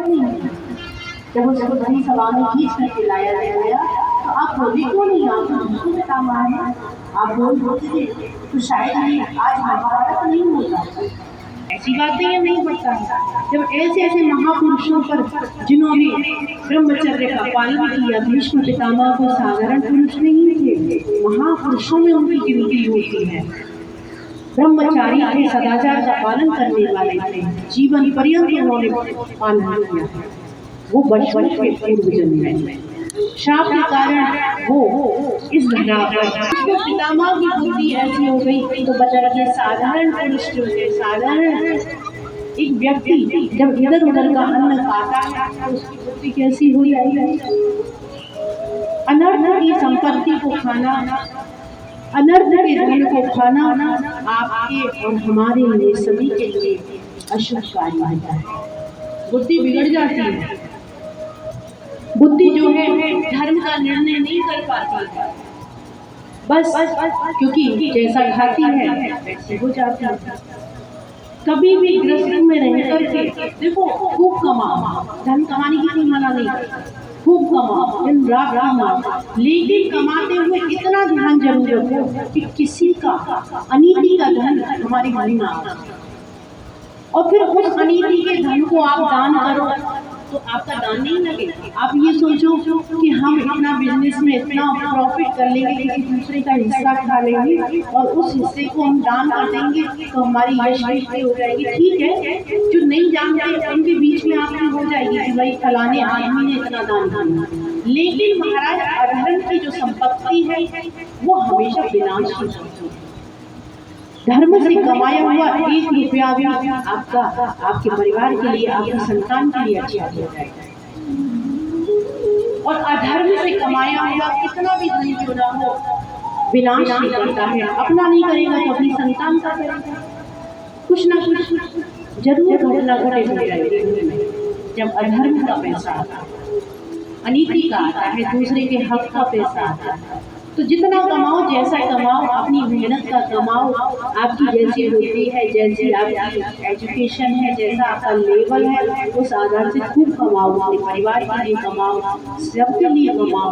क्यों नहीं है? जब उसको धनी सभा में खींच करके लाया गया तो आप बोले क्यों नहीं? आप तो पिता है, आप बोल बोलते थे तो शायद ये आज महाभारत नहीं होता। ऐसी बातें ये नहीं पड़ता है। जब ऐसे ऐसे महापुरुषों पर जिन्होंने ब्रह्मचर्य का पालन किया, भीष्म पितामह को साधारण पुरुष नहीं थे, महापुरुषों में उनकी गिनती होती है। ब्रह्मचारी थे, सदाचार का पालन करने वाले थे, जीवन पर्यंत उन्होंने पालन किया। वो बचपन के पूर्व जन्म में शाप के कारण वो इस धरा पर पितामह की बुद्धि ऐसी हो गई तो बचा के साधारण पुरुष जो है, साधारण एक व्यक्ति जब इधर उधर का अन्न खाता है तो उसकी बुद्धि कैसी हो जाएगी? अनर्थ की संपत्ति को खाना, अनर्थ के धन को खाना आपके और हमारे लिए सभी के लिए अशुभ कार्य है। बुद्धि बिगड़ जाती है। बुद्धि जो है धर्म का निर्णय नहीं कर पाती है, बस क्योंकि जैसा खाती है वैसे हो जाती है। कभी भी गृहस्थ में रह करके देखो, खूब कमाओ, धन कमाने की कोई मना नहीं करता, खूब कमाओ, दिन रात कमाओ, लेकिन कमाते हुए इतना ध्यान जरूर रखो कि किसी का अनीति का धन हमारे घर में ना आए। और फिर उस अनीति के धन को आप दान करो तो आपका दान नहीं लगे। आप ये सोचो कि हम अपना बिजनेस में इतना प्रॉफिट कर लेंगे, किसी दूसरे का हिस्सा खा लेंगे और उस हिस्से को हम दान कर देंगे तो हमारी यश बेइज्जती हो जाएगी। ठीक है, जो नहीं जानते उनके बीच में आपकी हो जाएगी कि भाई फलाने आदमी ने इतना दान किया, लेकिन महाराज अधर्म की जो संपत्ति है वो हमेशा विनाश की होती है। धर्म से कमाया हुआ 1 रुपया भी आपका, आपके परिवार के लिए, आपके संतान के लिए अच्छा हो जाएगा। और अधर्म से कमाया हुआ कितना भी धन क्यों ना हो, विनाश नहीं करता है। अपना नहीं करेगा तो अपनी संतान का करेगा। कुछ ना कुछ जरूर घटना घटेगी जब अधर्म का पैसा आता है, अनीति का आता है, दूसरे के हक का पैसा आता है। तो जितना कमाओ, जैसा कमाओ, अपनी मेहनत का कमाओ, आपकी जैसी बुद्धि है, जैसी आपकी एजुकेशन है, जैसा आपका लेवल है, उस आधार से खूब कमाओ, अपने परिवार के लिए कमाओ, सबके लिए कमाओ,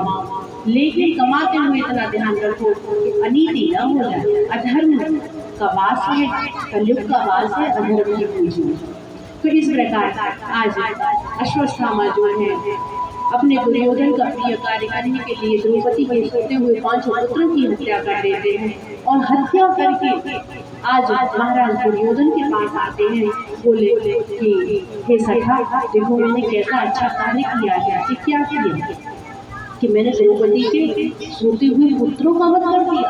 लेकिन कमाते हुए इतना ध्यान रखो कि अनीति न हो जाए। अधर्म का वास है, कलयुग का वास है, अधर्म की पूंजी। तो इस प्रकार आज अश्वत्थामा जो है अपने दुर्योधन का प्रिय कार्य करने के लिए द्रौपदी के सोते हुए 5 पुत्रों की हत्या कर देते हैं और हत्या करके आज महाराज दुर्योधन के पास आते हैं। बोले कि हे सखा, देखो मैंने कैसा अच्छा कार्य किया है। कि क्या किया? कि मैंने द्रौपदी के सोते हुए पुत्रों का वध कर दिया।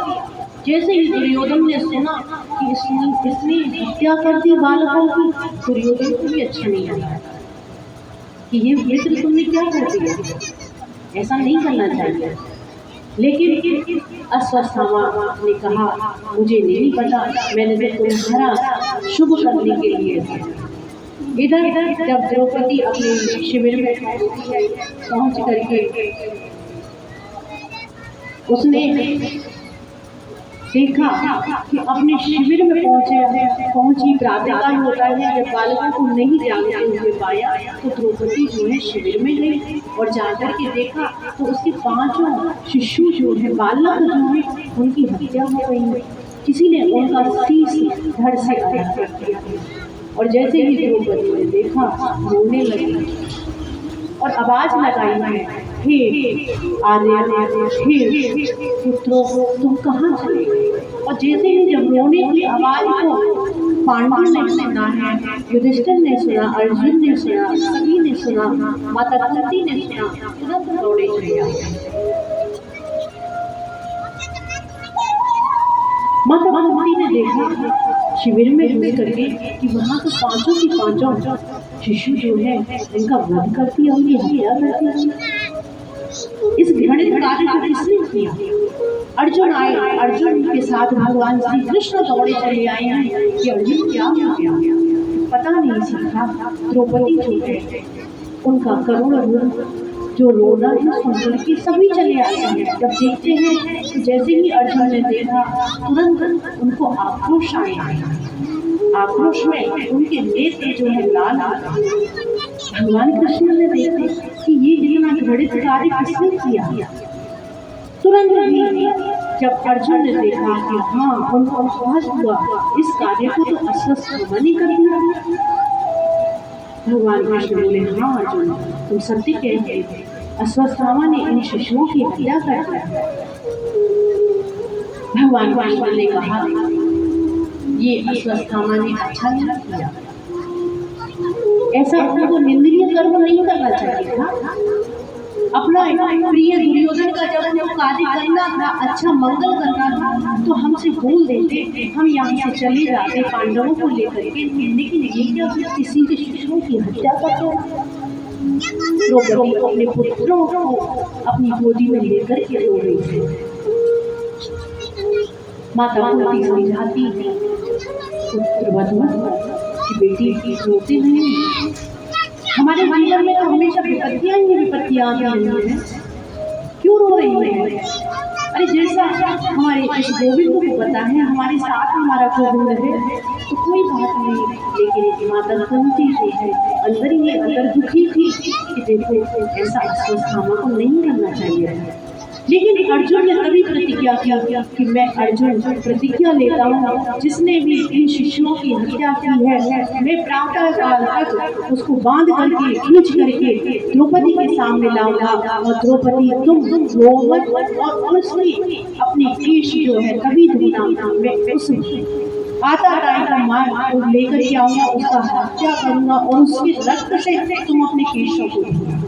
जैसे ही दुर्योधन ने सुना कि इसने हत्या कर दी बालकों की, दुर्योधन को भी अच्छा नहीं लगा कि ये मित्र तुमने क्या कर दिया, ऐसा नहीं करना चाहिए। लेकिन अश्वत्थामा ने कहा, मुझे नहीं पता, मैंने तो तुम्हारा शुभ करने के लिए किया। इधर जब द्रौपदी अपने शिविर में पहुंच करके उसने देखा कि अपने शिविर में पहुंची प्रातःकाल होता है, जब बालकों को नहीं जागते हुए पाया तो द्रौपदी जो है शिविर में गई और जाकर के देखा तो उसके 5 शिशु जो है, बालक जो है, उनकी हत्या हो गई है। किसी ने उनका शीश धड़ से अलग कर दिया और जैसे ही द्रौपदी ने देखा रोने लगी और आवाज लगाई है, हे आर्य, हे पुत्रों, तुम कहाँ चले गए? और जैसे ही जब रोने की आवाज को पांडव ने सुना है, युधिष्ठिर ने सुना, अर्जुन ने सुना, सभी ने सुना, माता कुंती ने सुना, तुरंत दौड़े चले आए। माता कुंती ने देखा शिविर में घुस करके कि वहाँ तो 5 की 5 शिशु जो है इनका वध कर दिया, उनकी हत्या कर दी। इस घृणित कार्य को किसने किया? अर्जुन आए, अर्जुन के साथ भगवान श्री कृष्ण दौड़े चले आए हैं कि अर्जुन क्या हो गया, पता नहीं सीखा। द्रौपदी जो है उनका करुण रूप जो रोना है सुनकर के सभी चले आते हैं। जब देखते हैं तो जैसे ही अर्जुन ने देखा तुरंत उनको आक्रोश आया। आक्रोश में उनके नेत्र जो है लाल, भगवान कृष्ण ने देखा कि ये इतना घृणित कार्य किसने किया। तुरंत ही जब अर्जुन ने देखा कि हाँ उनको विश्वास हुआ इस कार्य को तो अश्वत्थामा ने कर दिया। भगवान कृष्ण बोले हाँ अर्जुन तुम सत्य कह रहे थे, अश्वत्थामा ने इन शिशुओं की हत्या कर दी। भगवान कृष्ण ने कहा ये अश्वत्थामा ने अच्छा नहीं किया, ऐसा उनको निंदनीय कर्म नहीं करना चाहिए था। अपना प्रिय दुर्योधन का जब उनको कार्य करना था, अच्छा मंगल करना था, तो हमसे बोल देते, हम यहाँ से चले जाते पांडवों को लेकर के। लेकिन ये क्या किसी के शिशुओं की हत्या करते द्रौपदी अपने पुत्रों को अपनी गोदी में लेकर के रो रही थी। माता कुंती समझाती पुत्रवधू की बेटी रोते नहीं, हमारे जीवन में तो हमेशा विपत्तियां ही विपत्तियां आती रही हैं, क्यों रो रही है? अरे जैसा हमारे इस गोविंद को पता है हमारे साथ हमारा गोविंद है तो कोई बात नहीं। लेकिन माता कुंती जो है अंदर ही अंदर दुखी थी कि देखो ऐसा अश्वत्थामा को नहीं करना चाहिए। लेकिन अर्जुन ने तभी प्रतिज्ञा किया कि मैं अर्जुन प्रतिज्ञा लेता हूँ जिसने भी इन शिशुओं की हत्या की है मैं प्रातः काल तक उसको बांध करके खींच करके द्रौपदी के सामने लाऊंगा और द्रौपदी तुम रो मत और उसकी अपनी केश जो है तभी धोना, मैं उस आता राय का मार लेकर के आऊंगा, उसका हत्या करूंगा और उसके रक्त से तुम अपने केशों को धोना।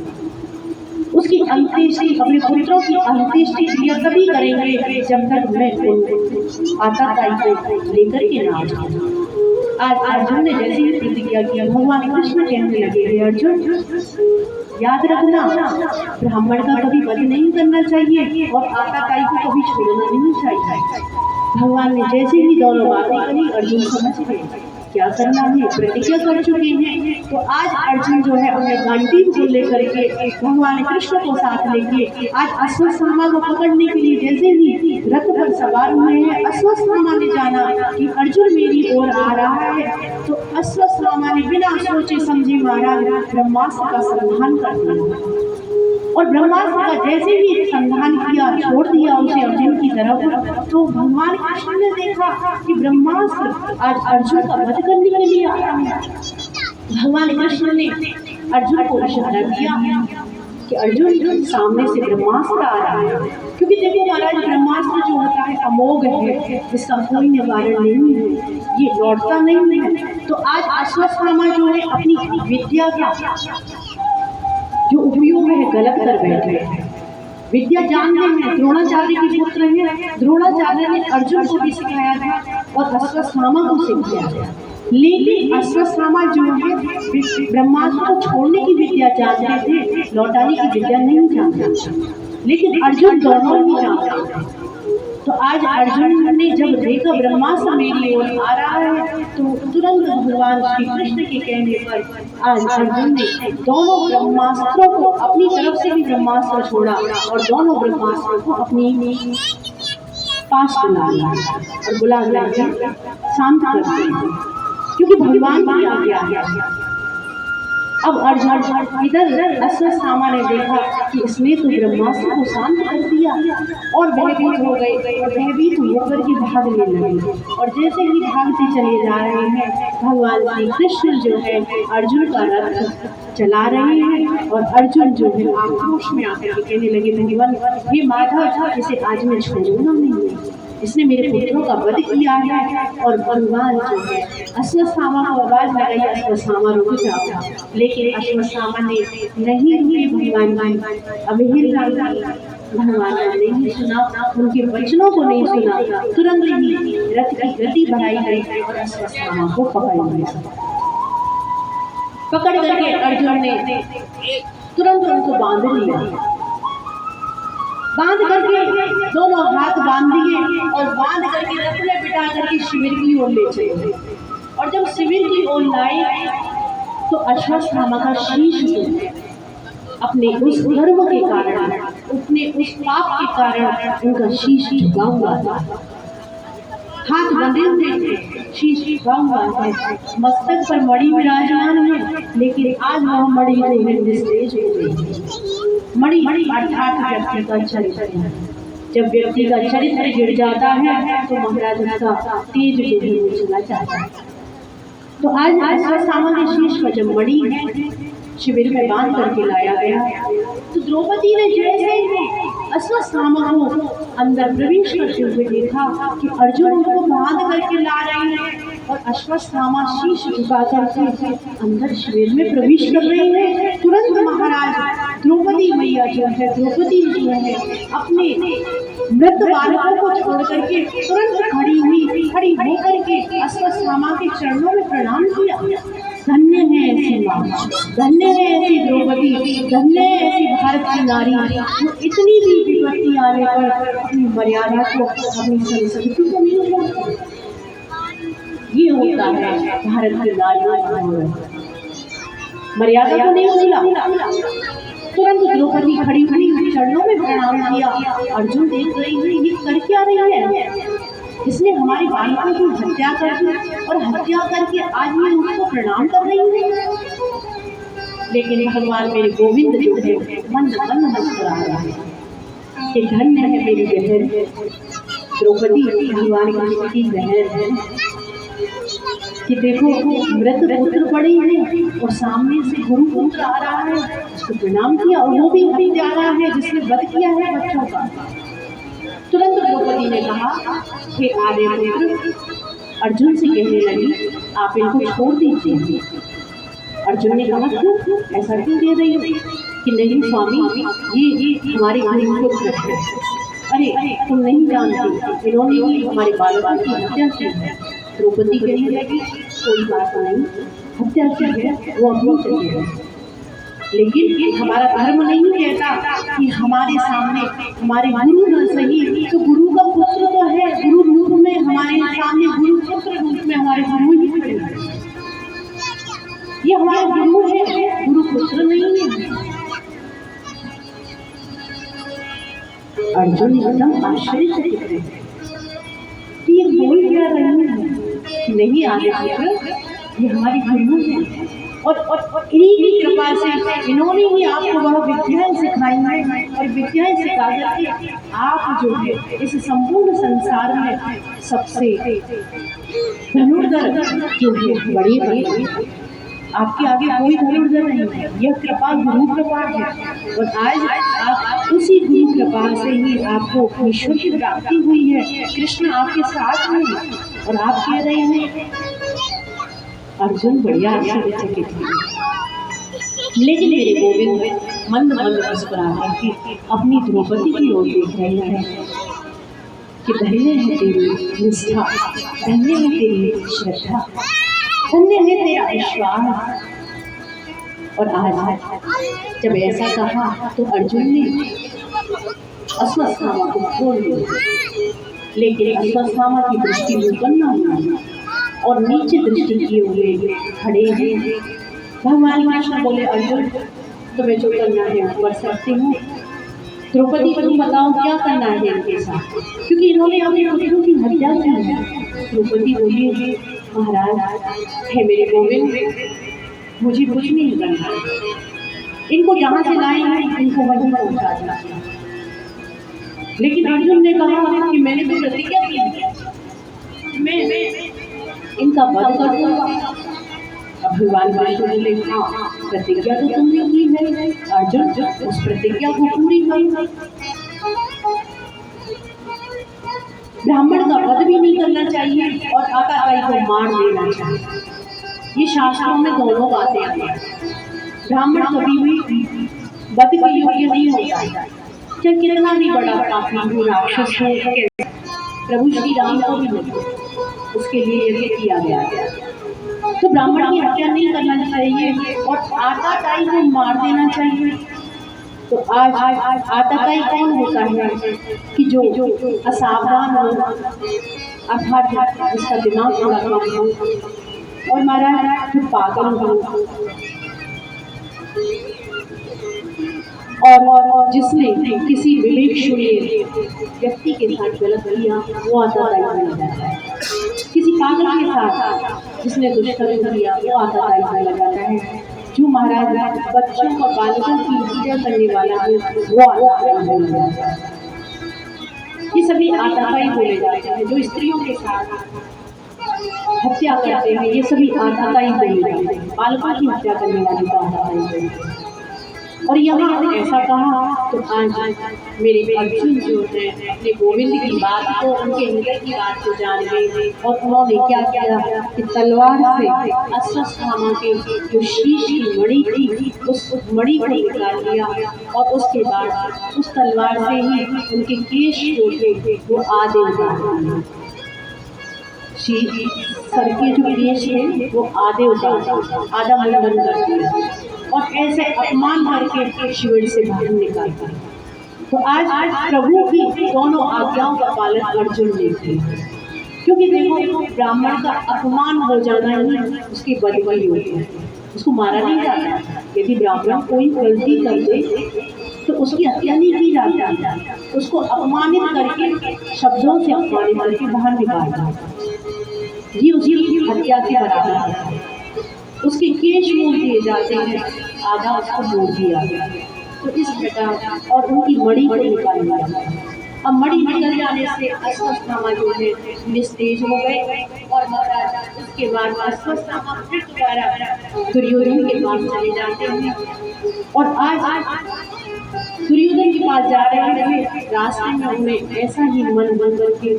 उसकी अंत्येष्टि अपने पुत्रों की अंत्येष्टि क्रिया तभी करेंगे जब तक मैं आता ताई को लेकर के ना आ जाऊं। आज अर्जुन ने जैसे ही प्रतिज्ञा किया भगवान कृष्ण कहने लगे अर्जुन याद रखना ब्राह्मण का कभी वध नहीं करना चाहिए और आता ताई को कभी छोड़ना नहीं चाहिए। भगवान ने जैसे ही दोनों बातें कही अर्जुन समझ गए क्या करना है, प्रतिज्ञा कर चुके हैं। तो आज अर्जुन जो है अपने गांडीव को लेकर के भगवान कृष्ण को साथ लेके आज अश्वत्थामा को पकड़ने के लिए जैसे ही रथ पर सवार हुए हैं, अश्वत्थामा ने जाना कि अर्जुन मेरी ओर आ रहा है तो अश्वत्थामा ने बिना सोचे समझे महाराज ब्रह्मास्त्र का संधान कर दिया और ब्रह्मास्त्र का जैसे ही संधान किया छोड़ दिया उसे अर्जुन की तरफ। तो भगवान कृष्ण ने देखा कि ब्रह्मास्त्र आज अर्जुन का वध करने के लिए आया है। भगवान कृष्ण ने अर्जुन को इशारा किया कि अर्जुन सामने से ब्रह्मास्त्र आ रहा है, क्योंकि देखो महाराज ब्रह्मास्त्र जो होता है अमोघ है, इसका कोई निवारण नहीं है, ये लौटता नहीं है। तो आज अश्वत्थामा जो है अपनी विद्या का जो उपयोग है गलत कर बैठे। विद्या जानते हैं, द्रोणाचार्य के पुत्र हैं, द्रोणाचार्य ने अर्जुन को भी सिखाया था और अश्वत्थामा को सिखाया। लेकिन अश्वत्थामा जो है ब्रह्मास्त्र को छोड़ने की विद्या जानते थे, लौटाने की विद्या नहीं जानते। लेकिन अर्जुन दोनों ही जानते। तो आज अर्जुन ने जब देखा ब्रह्मास्त्र मेरी ओर आ रहा है तो तुरंत भगवान श्री कृष्ण के कहने पर आज अर्जुन ने दोनों ब्रह्मास्त्रों को अपनी तरफ से भी ब्रह्मास्त्र छोड़ा और दोनों ब्रह्मास्त्रों को अपनी पास बुला लिया और बुला कर शांत कर दिया, क्योंकि भगवान की आज्ञा है। अब अर्जुन इधर अश्वत्थामा ने देखा कि इसने तो ब्रह्मास्त्र को शांत कर दिया और भयभीत हो गए और भयभीत होकर के भागने लगे। और जैसे ही भागते चले जा रहे हैं भगवान श्री कृष्ण जो है अर्जुन का रथ चला रहे हैं और अर्जुन जो है आक्रोश में आकर कहने लगे भगवान हे माधव इसे आज मैं छोड़ूंगा नहीं, इसने मेरे पुत्रों का वध किया है। और भगवान जो है अश्वत्थामा को आवाज लगाई अश्वत्थामा रुक जाओ, लेकिन अश्वत्थामा ने नहीं रुके। भगवान ने नहीं सुना, उनके वचनों को नहीं सुना, तुरंत ही रथ की गति बढ़ाई गई और अश्वत्थामा को पकड़ लिया। पकड़ करके अर्जुन ने तुरंत उनको बांध लिया, बांध करके दोनों हाथ बांध दिए और बांध करके रथ में बिठा करके शिविर की ओर ले चले। और जब शिविर की ओर लाए तो अश्वत्थामा का शीश अपने उस धर्म के कारण, अपने उस पाप के कारण उनका शीश झुका हुआ था। हाथ बंधे हुए थे, शीश झुका हुआ है, मस्तक पर मणि विराजमान है, लेकिन आज वह मणि निस्तेज हो गई। मणि अर्थात व्यक्ति का चरित्र है। जब व्यक्ति का चरित्र गिर जाता है तो महाराज उसका तेज जो चला जाता है। तो आज अश्वत्थामा के शीश पर जब मणि शिविर में बांध करके लाया गया, तो द्रौपदी ने जैसे ही अश्वत्थामा को अंदर प्रवेश करते हुए देखा कि अर्जुन उनको बांध करके ला रहे हैं और अश्वत्थामा शीश झुका करके अंदर शिविर में प्रवेश कर रहे हैं, तुरंत महाराज द्रौपदी मैया जो है, द्रौपदी जो है, अपने मृत बालकों को छोड़ करके तुरंत खड़ी होकर के अश्वत्थामा के चरणों में प्रणाम किया। धन्य है ऐसी माँ, धन्य है ऐसी द्रौपदी, धन्य है ऐसी भारत की नारी जो इतनी भी विपत्ति आने पर अपनी मर्यादा को, अपनी संस्कृति को नहीं छोड़ती। ये होता है भारत की नारियों का, मर्यादा को नहीं भूला। तुरंत द्रौपदी खड़ी चरणों में प्रणाम किया। अर्जुन देख रही है ये कर क्या रही है, इसने हमारे बालकों की हत्या कर दी और हत्या करके आज ये उसको प्रणाम कर रही है। लेकिन भगवान मेरे गोविंद जो है मन मुस्कुरा रहा है कि धन्य है मेरी बहन द्रौपदी, भगवान की बहन है कि देखो मृत पुत्र पड़े हैं और सामने से गुरु पुत्र आ रहा है, उसको प्रणाम किया और वो भी जा रहा है जिसने वध किया है बच्चों का। तुरंत द्रौपदी ने कहा हे आर्यपुत्र, अर्जुन से कहने लगी आप इनको छोड़ दीजिए। अर्जुन ने कहा क्यों, ऐसा क्यों कह रही हो? कि नहीं स्वामी, ये हमारे गुरु पुत्र है। अरे तुम नहीं जानती, इन्होंने ही हमारे बालकों की हत्या की है। द्रौपदी कहने लगी कोई बात नहीं, हत्या की है वो अपनी जगह है, लेकिन हमारा धर्म नहीं कहता कि हमारे सामने हमारे गुरु न सही तो गुरु का पुत्र तो है, गुरु रूप में हमारे सामने, गुरु पुत्र रूप में हमारे गुरु ही खड़े हैं। ये हमारे गुरु है, गुरु पुत्र नहीं है। अर्जुन एकदम आश्चर्यचकित है कि ये बोल क्या रही है। नहीं आगे ये हमारी गुरु है और इन्हीं की कृपा से इन्होंने ही आपको वह विद्याएं सिखाई हैं और विद्याएं सिखा करके आप जो है इस संपूर्ण संसार में सबसे धनुर्धर जो है बड़ी बड़ी, आपके आगे कोई धनुर्धर नहीं है। यह कृपा गुरु कृपा है और आज आप उसी गुरु कृपा से ही आपको ईश्वर की प्राप्ति हुई है। कृष्ण आपके साथ हैं और आप कह रहे हैं। अर्जुन बढ़िया आश्चर्यचकित थे, लेकिन मेरे गोविंद मंद मुस्कुरा करके अपनी द्रौपदी की ओर देख रहे हैं कि धन्य है तेरी निष्ठा, धन्य है तेरी श्रद्धा, धन्य है तेरा विश्वास। और आज जब ऐसा कहा तो अर्जुन ने अश्वत्थामा को छोड़ दिया, लेकिन अश्वत्थामा की दृष्टि विपन्न हुई और नीचे दृष्टि किए हुए खड़े हैं। भगवान कृष्ण बोले अर्जुन तुम्हें जो करना है कर सकती हूँ, द्रौपदी को तुम बताओ क्या करना है इनके साथ, क्योंकि इन्होंने अपने पुत्रों की हत्या की है। द्रौपदी बोली महाराज है मेरे गोविंद, मुझे कुछ नहीं करना, इनको जहाँ से लाए हैं इनको वहीं पहुँचा दीजिए। लेकिन अर्जुन ने कहा कि मैंने तो प्रतिज्ञा की है, मैं इनका वध कर दूंगा। अब भगवान कृष्ण ने लिखा प्रतिज्ञा तो तुमने की है अर्जुन, उस प्रतिज्ञा को पूरी करो। ब्राह्मण का वध भी नहीं करना चाहिए और आकाताई को मार देना चाहिए, ये शास्त्रों में दोनों बातें आई हैं। ब्राह्मण कभी भी वध के योग्य नहीं होता, चाहे कितना भी बड़ा पापी हो, राक्षस हो, प्रभु श्री राम को भी नहीं, उसके लिए यज्ञ किया गया है। तो ब्राह्मण की हत्या नहीं करना चाहिए और आताताई को मार देना चाहिए। तो आज आताताई कौन होता है कि जो असावधान हो, अर्थात जिसका दिमाग थोड़ा कम हो, और महाराज जो पागल हो और जिसने किसी विवेक शून्य व्यक्ति के साथ गलत किया वो आताताई बन जाता है। किसी पागल के साथ जिसने दुष्कर्म किया वो आताताई बोला जाता है। जो महाराज बच्चों और बालकों की हत्या करने वाला है वो आताताई बोला जाता है। ये सभी आताताई बोले जाते हैं। जो स्त्रियों के साथ हत्या करते हैं ये सभी आताताई बोले जाते हैं। बालकों की हत्या करने वाले को आताताई बोलते हैं। और यहाँ ऐसा कहा तो आज मेरे अर्जुन जो है अपने गोविंद की बात को, उनके हृदय की बात को जान गए और उन्होंने क्या किया कि तलवार से अश्वत्थामा के जो शीश की मणि थी उस मणि को निकाल लिया और उसके बाद उस तलवार से ही उनके केश जो थे वो आधे उतार, सर के जो केश थे वो आधे उतार, आधा मुंडन कर दिया और ऐसे अपमान करके शिविर से बाहर निकाल दिया। तो आज प्रभु की दोनों आज्ञाओं का पालन अर्जुन ने किया, क्योंकि देखो ब्राह्मण का अपमान हो जाना ही उसकी बदगुनी होती है, उसको मारा नहीं जाता। यदि ब्राह्मण कोई गलती कर दे तो उसकी हत्या नहीं की जाती, उसको अपमानित करके शब्दों से अपमानित करके बाहर निकाल दिया, ये उसकी हत्या के बराबर है। उसके केश मोड़ दिए जाते हैं, आधा उसको मोड़ दिया गया। तो इस प्रकार और उनकी मणि को निकाल लिया। अब मणि निकल जाने से अश्वत्थामा जो है निस्तेज हो गए और महाराज उसके बाद अश्वत्थामा फिर दोबारा दुर्योधन के पास चले जाते हैं और आज दुर्योधन के पास जा रहे हैं। रास्ते में उन्हें ऐसा ही मन बन करके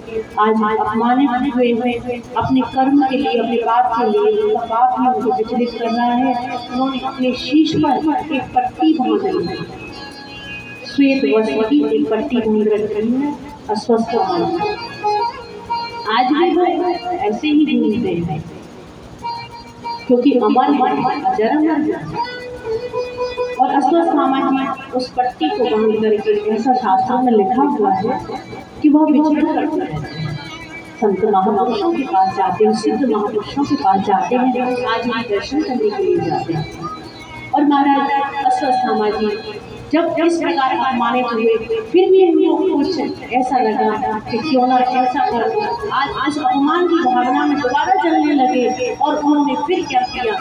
आज अपमानित हुए अपने कर्म के लिए, अपने पाप के लिए, उनका पाप ही उनको विचलित कर रहा है। उन्होंने अपने शीश पर एक पट्टी बांध ली, श्वेत वस्त्र की एक पट्टी बांध रखी है अश्वत्थामा। आज भी वो ऐसे ही घूमते हैं क्योंकि अमर है, जन्म और अश्वत्थामा की उस पट्टी को बांध करके ऐसा शास्त्रों में लिखा हुआ है कि वह विचरण करते रहते हैं। संत महापुरुषों के पास जाते हैं, सिद्ध महापुरुषों के पास जाते हैं, आज भी दर्शन करने के लिए जाते हैं। और महाराज अश्वत्थामा जी जब इस प्रकार अपमानित हुए फिर भी उनको कुछ ऐसा लगा कि क्यों ना ऐसा कर, आज इस अपमान की भावना में दोबारा चलने लगे और उन्होंने फिर क्या किया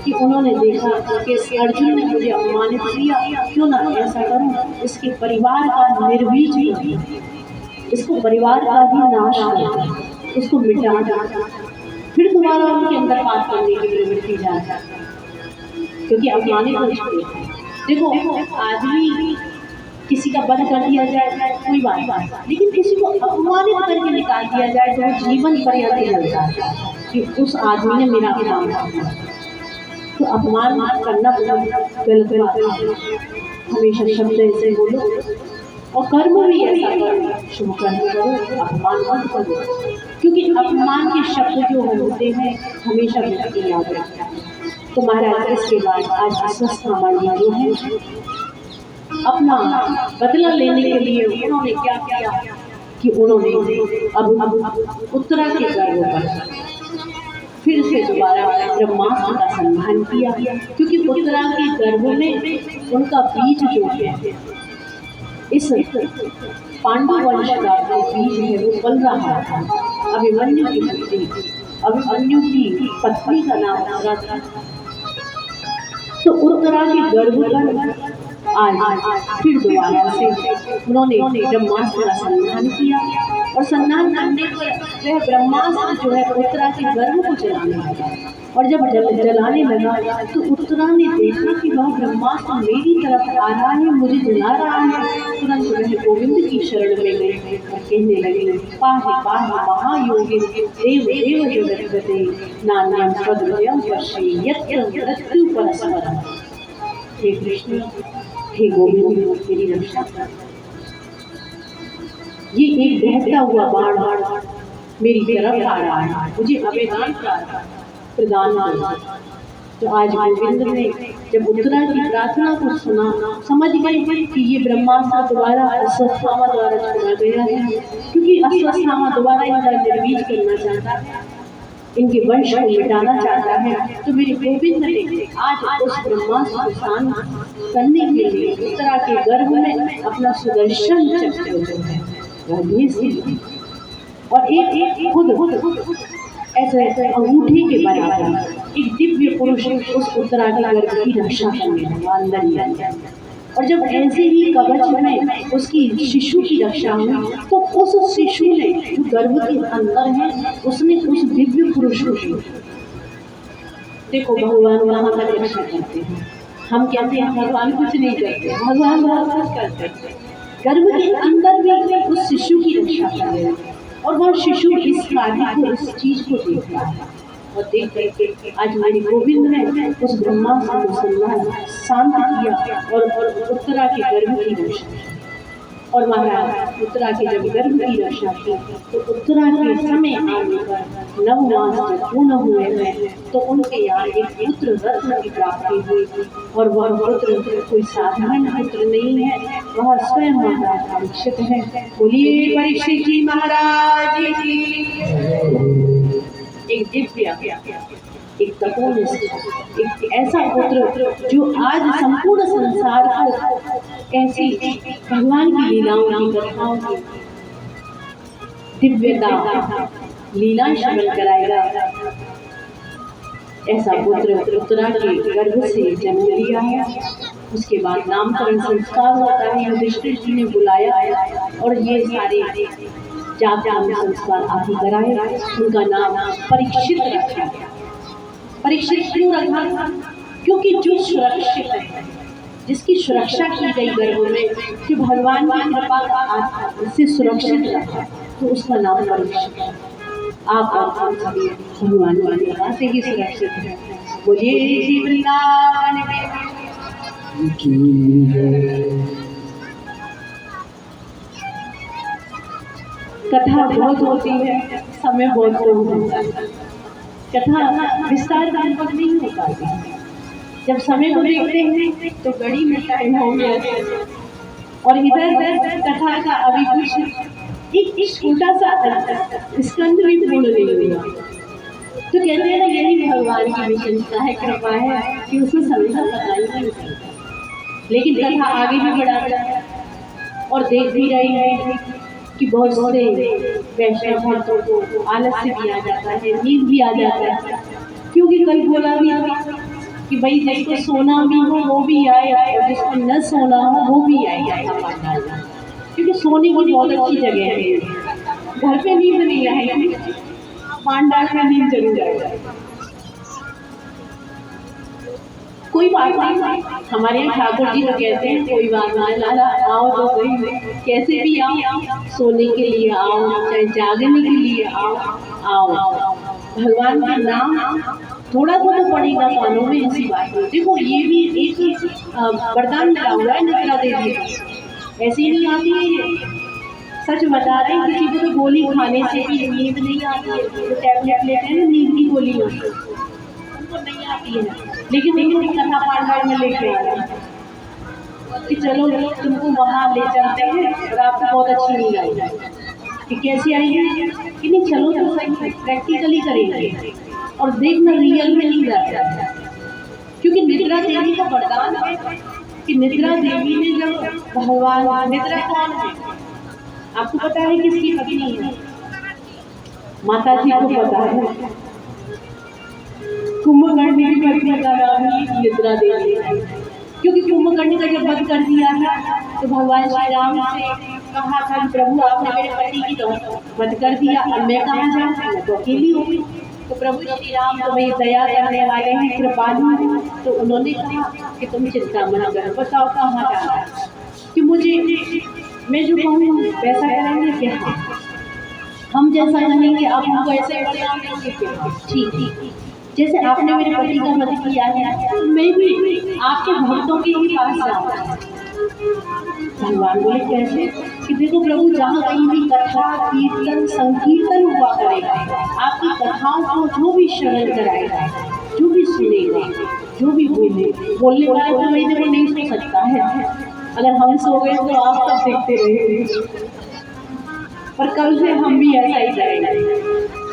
कि उन्होंने देखा कि अर्जुन ने मुझे अपमानित किया, क्यों ना ऐसा करूं इसके परिवार का निर्वीज करूं, इसको परिवार का भी नाश करूं, इसको मिटा दूं। फिर दोबारा उनके अंदर बात करने की प्रवृत्ति जाती है क्योंकि अपमानित हो चुके हैं। देखो आदमी किसी का वध कर दिया जाए कोई बात नहीं, लेकिन किसी को अपमानित करके निकाल दिया जाए तो जीवन पर्यंत लगता है कि उस आदमी ने मेरा अपमान किया। तो अपमान करना गलत बात है, हमेशा शब्द ऐसे बोलो और कर्म भी ऐसा करो, शुभ कर्म करो, अपमान मत करो, क्योंकि अपमान के शब्द जो होते हैं हमेशा व्यक्ति याद रखता है। तो महाराज इसके बाद आज अश्वत्थामा जी जो है अपना बदला लेने के लिए उन्होंने क्या किया कि उन्होंने अब उत्तरा के गर्भ पर फिर से दोबारा ब्रह्मास्त्र का सम्मान किया, क्योंकि उत्तरा के गर्भ में उनका बीज जो है इस पांडव वंश का जो बीज है वो पल रहा था। अभिमन्यु की पुत्री, अभिमन्यु की पत्नी का नाम उत्तरा था। तो उत्तरा के गर्भ पर आज फिर दोबारा से उन्होंने ब्रह्मास्त्र का सम्मान किया और सम्मान करने पर वह ब्रह्मास्त्र जो है उत्तरा के गर्भ को जलाने लगा। और जब जलाने लगा तो उत्तरा ने देखा कि वह ब्रह्मास्त्र मेरी तरफ आ रहा है, मुझे जला रहा है। तुरंत वह गोविंद की शरण में गए और कहने लगे, पाहि पाहि महायोगी देव देव जगद्गते नान्यं स्वद्वयं पश्ये यत्र मृत्यु परस्परम्। हे कृष्ण, हे गोविंद, मेरी रक्षा कर। ये एक बहता हुआ बाण मेरी तरफ आ रहा है, मुझे अभयदान प्रदान कर। तो आज गोविंद ने जब उत्तरा की प्रार्थना को सुना, समझ गए कि ये ब्रह्मास्त्र दोबारा अश्वत्थामा द्वारा छोड़ा गया है, क्योंकि अश्वत्थामा दोबारा इनका निर्वीज करना चाहता है, इनके वंश को मिटाना चाहता है। तो मेरे गोविंद ने आज उस ब्रह्मास्त्र को शांत करने के लिए उत्तरा के गर्भ में अपना सुदर्शन चक्र जो है वह भेज दिया और एक खुद ऐसे अंगूठे के बराबर एक दिव्य पुरुष उस उत्तरा के गर्भ की रक्षा करने लगा अंदर ही अंदर। और जब ऐसे ही कवच में उसकी शिशु की रक्षा हुई तो उस शिशु ने जो गर्भ के अंदर है उसने उस दिव्य पुरुष को देखो भगवान वहां तक रक्षा करते हैं। हम कहते हैं भगवान कुछ नहीं करते, भगवान बहुत कुछ करते हैं। गर्भ के अंदर भी उस शिशु की रक्षा कर रहे हैं और वह शिशु इस कार्य को इस चीज को देख रहा है और देख करके आज मेरी गोविंद ने उस ब्रह्मा से मुसलमान शांत किया और उत्तरा के गर्भ की रक्षा। और महाराज उत्तरा के जब गर्भ की रक्षा की तो उत्तरा के समय आने पर 9 मास जब पूर्ण हुए हैं तो उनके यहाँ एक पुत्र रत्न की प्राप्ति हुई और वह पुत्र कोई साधारण पुत्र नहीं है, वह स्वयं महाराज परीक्षित है। बोलिए परीक्षित जी महाराज की। एक दिव्य एक तपोनिष्ठ एक ऐसा पुत्र जो आज संपूर्ण संसार को कैसी भगवान की लीलाओं की कथाओं की दिव्यता लीला श्रवण कराएगा। ऐसा पुत्र उत्तरा के गर्भ से जन्म लिया है। उसके बाद नामकरण संस्कार होता है, युधिष्ठिर जी ने बुलाया और ये सारे जाप संस्कार आदि कराए। उनका नाम परीक्षित रखा। परीक्षित क्यों रखा? क्योंकि जो सुरक्षित है, जिसकी सुरक्षा की गई गर्भ में, जो भगवान की कृपा का आत्मा उससे सुरक्षित रखा तो उसका नाम परीक्षित है। आप और हम सभी भगवान की कृपा से ही सुरक्षित है। बोलिए श्री वृंदावन कथा बहुत होती है, समय बहुत कम होता है, कथा विस्तार पूर्वक नहीं हो पाती। जब समय को देखते हैं तो घड़ी में टाइम हो गया और इधर कथा का अभी कुछ एक छोटा सा स्कंद भी पूर्ण नहीं हुआ। तो कहते हैं ना यही भगवान की विशेषता है, कृपा है कि उसमें समय का पता ही नहीं चलता। लेकिन कथा आगे भी बढ़ाता है और देख भी रही है कि बहुत से वैष्णव भक्तों को आलस्य भी आ जाता है, नींद भी आ जाता है। क्योंकि कल बोला भी कि भाई जिसको सोना भी हो वो भी आए और जिसको न सोना हो वो भी आए। क्योंकि सोने की बहुत अच्छी जगह है, घर पे नींद नहीं आएगी, पांडाल में नींद जरूर आएगा। कोई बात नहीं, हमारे ठाकुर जी तो कहते हैं कोई बात नहीं लाला आओ तो सही, कैसे भी आओ, सोने के लिए आओ चाहे जागने के लिए आओ। भगवान का नाम थोड़ा सा तो पड़ेगा कानों में, ऐसी बात है। देखो ये भी एक वरदान मिला हुआ है निद्रा देवी, ऐसी नहीं आती है। सच बता रहे हैं, किसी को तो गोली खाने से भी नींद नहीं आती है, तो टैबलेट लेते हैं नींद की गोली उनको नहीं आती है। लेकिन देखो कथा पांडाल में लेके आ रहे हैं कि चलो तुमको वहाँ ले चलते हैं और आपको बहुत अच्छी नींद आएगी। कि कैसी आएगी कि नहीं, चलो तो सही, प्रैक्टिकली करेंगे और देखना रियल में नहीं रहता। क्योंकि निद्रा देवी का वरदान है कि निद्रा देवी ने जब भगवान, निद्रा कौन है आपको पता है किसकी पत्नी है? माता जी को पता है। कुंभकर्ण की पत्नी का नाम ही निद्रा देवी है। क्योंकि कुंभकर्ण का जब वध कर दिया था तो भगवान श्री राम से कहा था प्रभु आपने मेरे पति की तो वध कर दिया, अब मैं कहाँ जाऊँ, मैं तो अकेली हूँ। तो प्रभु श्री राम तो भाई दया करने वाले हैं, कृपालु हैं, तो उन्होंने कहा कि तुम चिंता मत करो, बताओ कहाँ जाना है, कि मुझे मैं जो कहूँ वैसा करेंगे क्या? हम जैसा कहेंगे आप हमको ऐसे करेंगे क्या? ठीक, जैसे आपने मेरे पति का वध किया है मैं भी आपके भक्तों के ही पास जाऊँगा। भगवान बोले कैसे? कि देखो प्रभु जहाँ कहीं भी कथा कीर्तन संकीर्तन हुआ करेगा, आपकी कथाओं को जो भी श्रवण कराएगा, जो भी सुनेगा, जो भी बोलने वाला तो वही देखो नहीं सो सकता है। अगर हम सो गए तो आप सब देखते रहेंगे, पर कल से हम भी ऐसा ही करेंगे।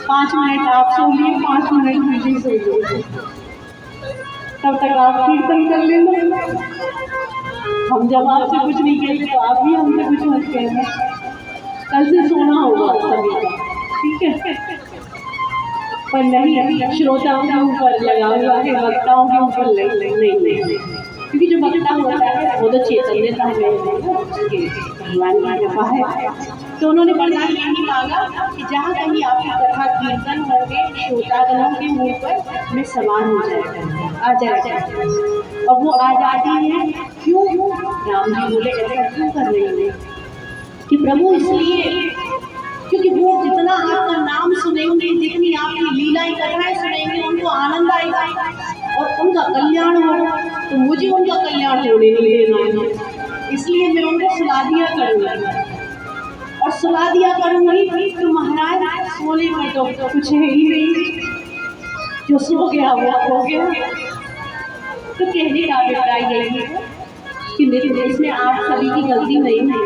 5 मिनट आप सो लिए, 5 मिनट हम भी सो लिए, तब तक आप कीर्तन कर लेना। हम जब आपसे कुछ नहीं कहेंगे तो आप भी हमसे कुछ मत कहना। कल से सोना होगा सभी का, ठीक है? पर नहीं, श्रोताओं के ऊपर लगा हुआ है, वक्ताओं के ऊपर नहीं, क्योंकि जो वक्ता होता है वो तो चैतन्यता में भगवान की कृपा है। तो उन्होंने वरदान यही मांगा कि जहाँ कहीं आपकी कथा कीर्तन होंगे, श्रोतागणों के मुंह पर मैं सवार हो जाएगा, आ जाएगा। और वो आ जाती है क्यों? राम जी बोले ऐसा क्यों कर रही है कि प्रभु इसलिए क्योंकि वो जितना आपका नाम सुनेंगे, जितनी आपकी लीलाएं कथाएं सुनेंगे, उनको आनंद आएगा और उनका कल्याण होगा। तो मुझे उनका कल्याण होने नहीं देना है, इसलिए मैं उनको सुला दिया करूँगी। और सुला दिया करूँगी तो महाराज सोने में तो कुछ है ही नहीं, जो सो गया वो हो गया। तो कहने का अभिप्राय यही है कि इसमें आप सभी की गलती नहीं है,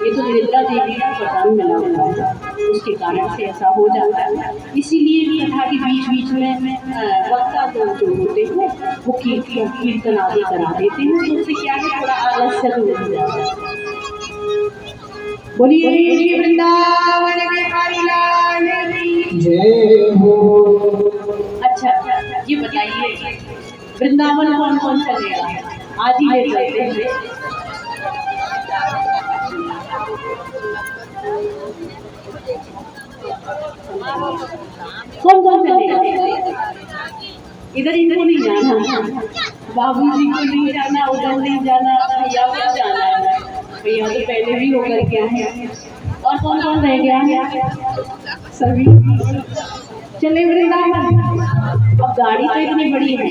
ये तो निद्रा देवी का वरदान मिला हुआ है, उसके कारण से ऐसा हो जाता है। इसीलिए कथा के बीच में वक्ता जो होते हैं वो कीर्तन आदि करा देते हैं, तो उससे क्या है थोड़ा आलस्य दूर हो जाता है। बोलिए श्री वृंदावन बिहारी लाल की जय हो। अच्छा, ये बताइए वृंदावन कौन कौन चलेगा? आज ही ले चलते हैं। कौन कौन चलेगा? इधर इनको नहीं जाना, बाबूजी को नहीं जाना, उधर नहीं जाना, भैया को जाना है। भैया तो पहले भी होकर क्या है। और कौन कौन रह गया है? सभी चले वृंदावन। अब गाड़ी तो इतनी बड़ी है,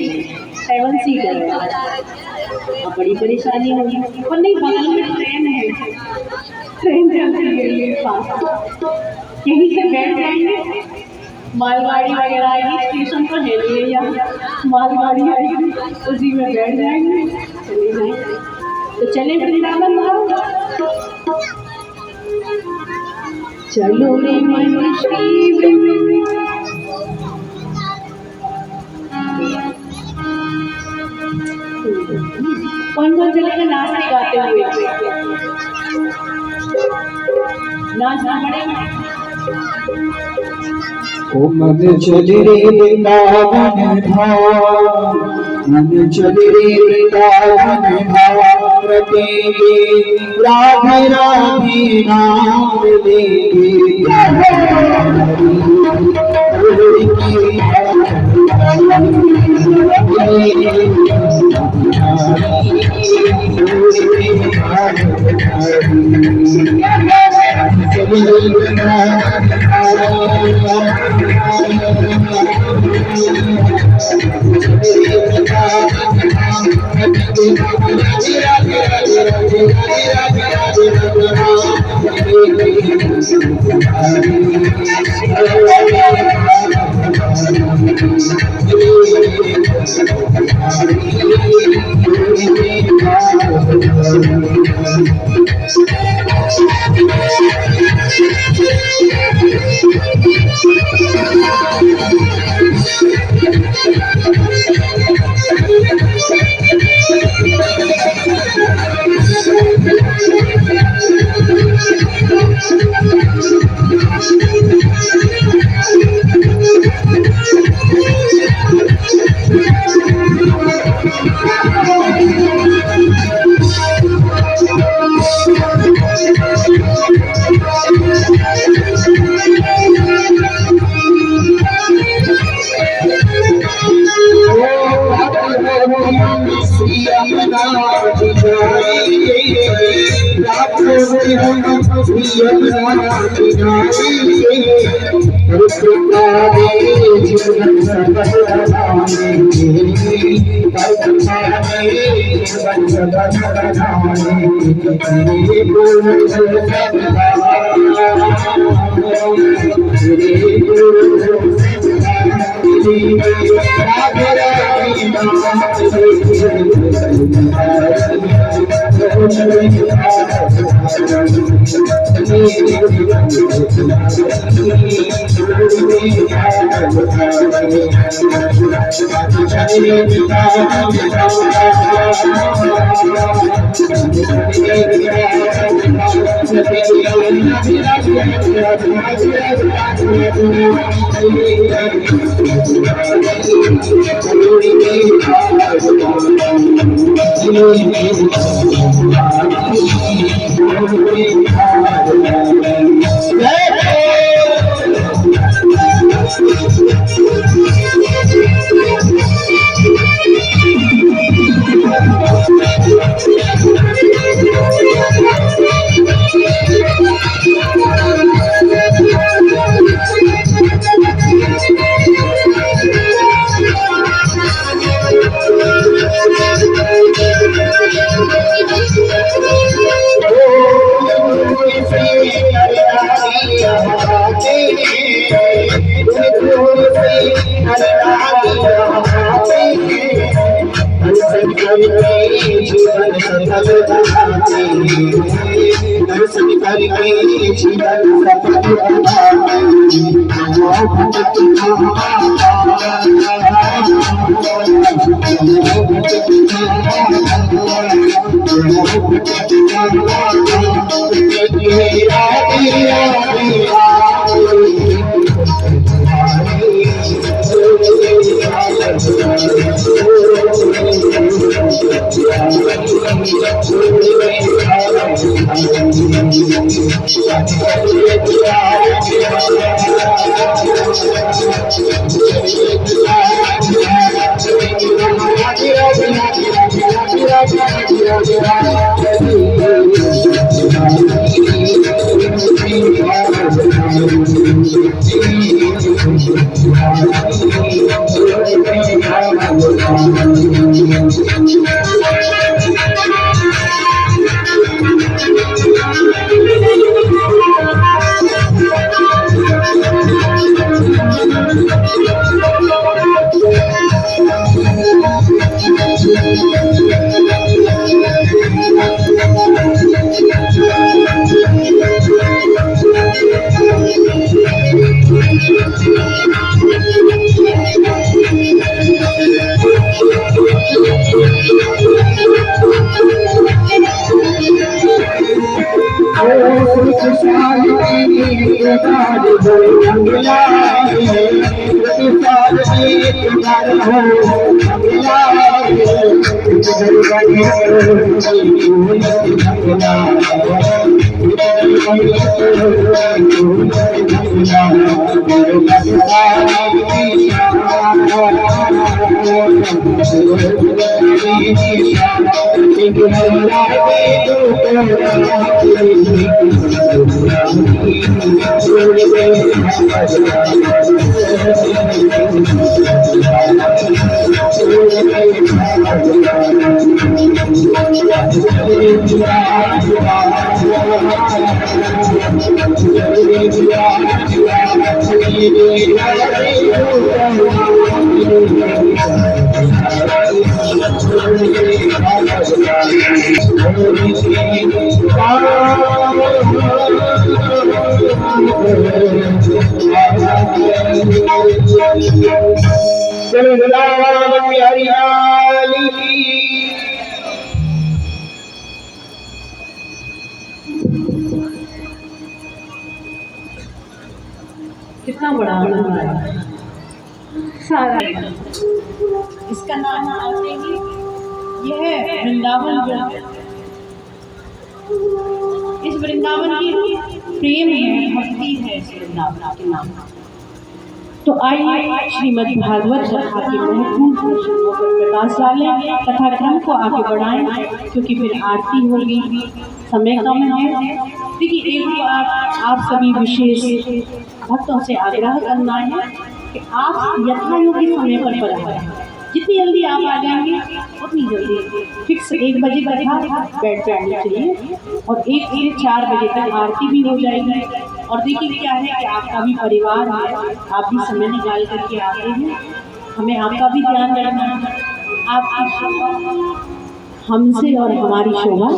7 सीटर है, अब बड़ी परेशानी होगी। पर नहीं, बगल में ट्रेन है, ट्रेन चलती है ये पास, यहीं से बैठ जाएंगे। मालगाड़ी वगैरह आएगी, स्टेशन पर है नहीं यहाँ, मालगाड़ी आएगी उसी में बैठ जाएंगे, चले जाएंगे। तो चले वृंदावन। चलो रे मन श्री वृंदावन। कौन कौन चलेगा नाचते गाते हुए? नाचना पड़ेगा। ओ मन चल रे वृंदावन धाम, मन चल रे वृंदावन धाम, रटेंगे राधे राधे नाम लेंगे। जीवन सफल बनाते दर्शन करके जीवन सफल कितना बड़ा आनंद आया सारा। इसका नाम आते ही यह वृंदावन जो इस वृंदावन की प्रेम है, भक्ति है इस वृंदावन के नाम। तो आइए श्रीमद् भागवत कथा के महत्वपूर्ण शब्दों पर प्रकाश डालें, कथा क्रम को आगे बढ़ाएं, क्योंकि फिर आरती होगी, समय कम है। देखिए, एक बार आप सभी विशेष भक्तों से आग्रह करना है कि आप यथायोग्य समय पर पधारें। जितनी जल्दी आप आ जाएंगे उतनी जल्दी फिक्स 1 बजे कथा बैठ जानी चाहिए और 1 से 4 बजे तक आरती भी हो जाएगी। और देखिए क्या है कि आपका भी परिवार है, आप भी समय निकाल करके आते हैं, हमें आपका भी ध्यान रखना है। आपकी हमसे और हमारी शोभा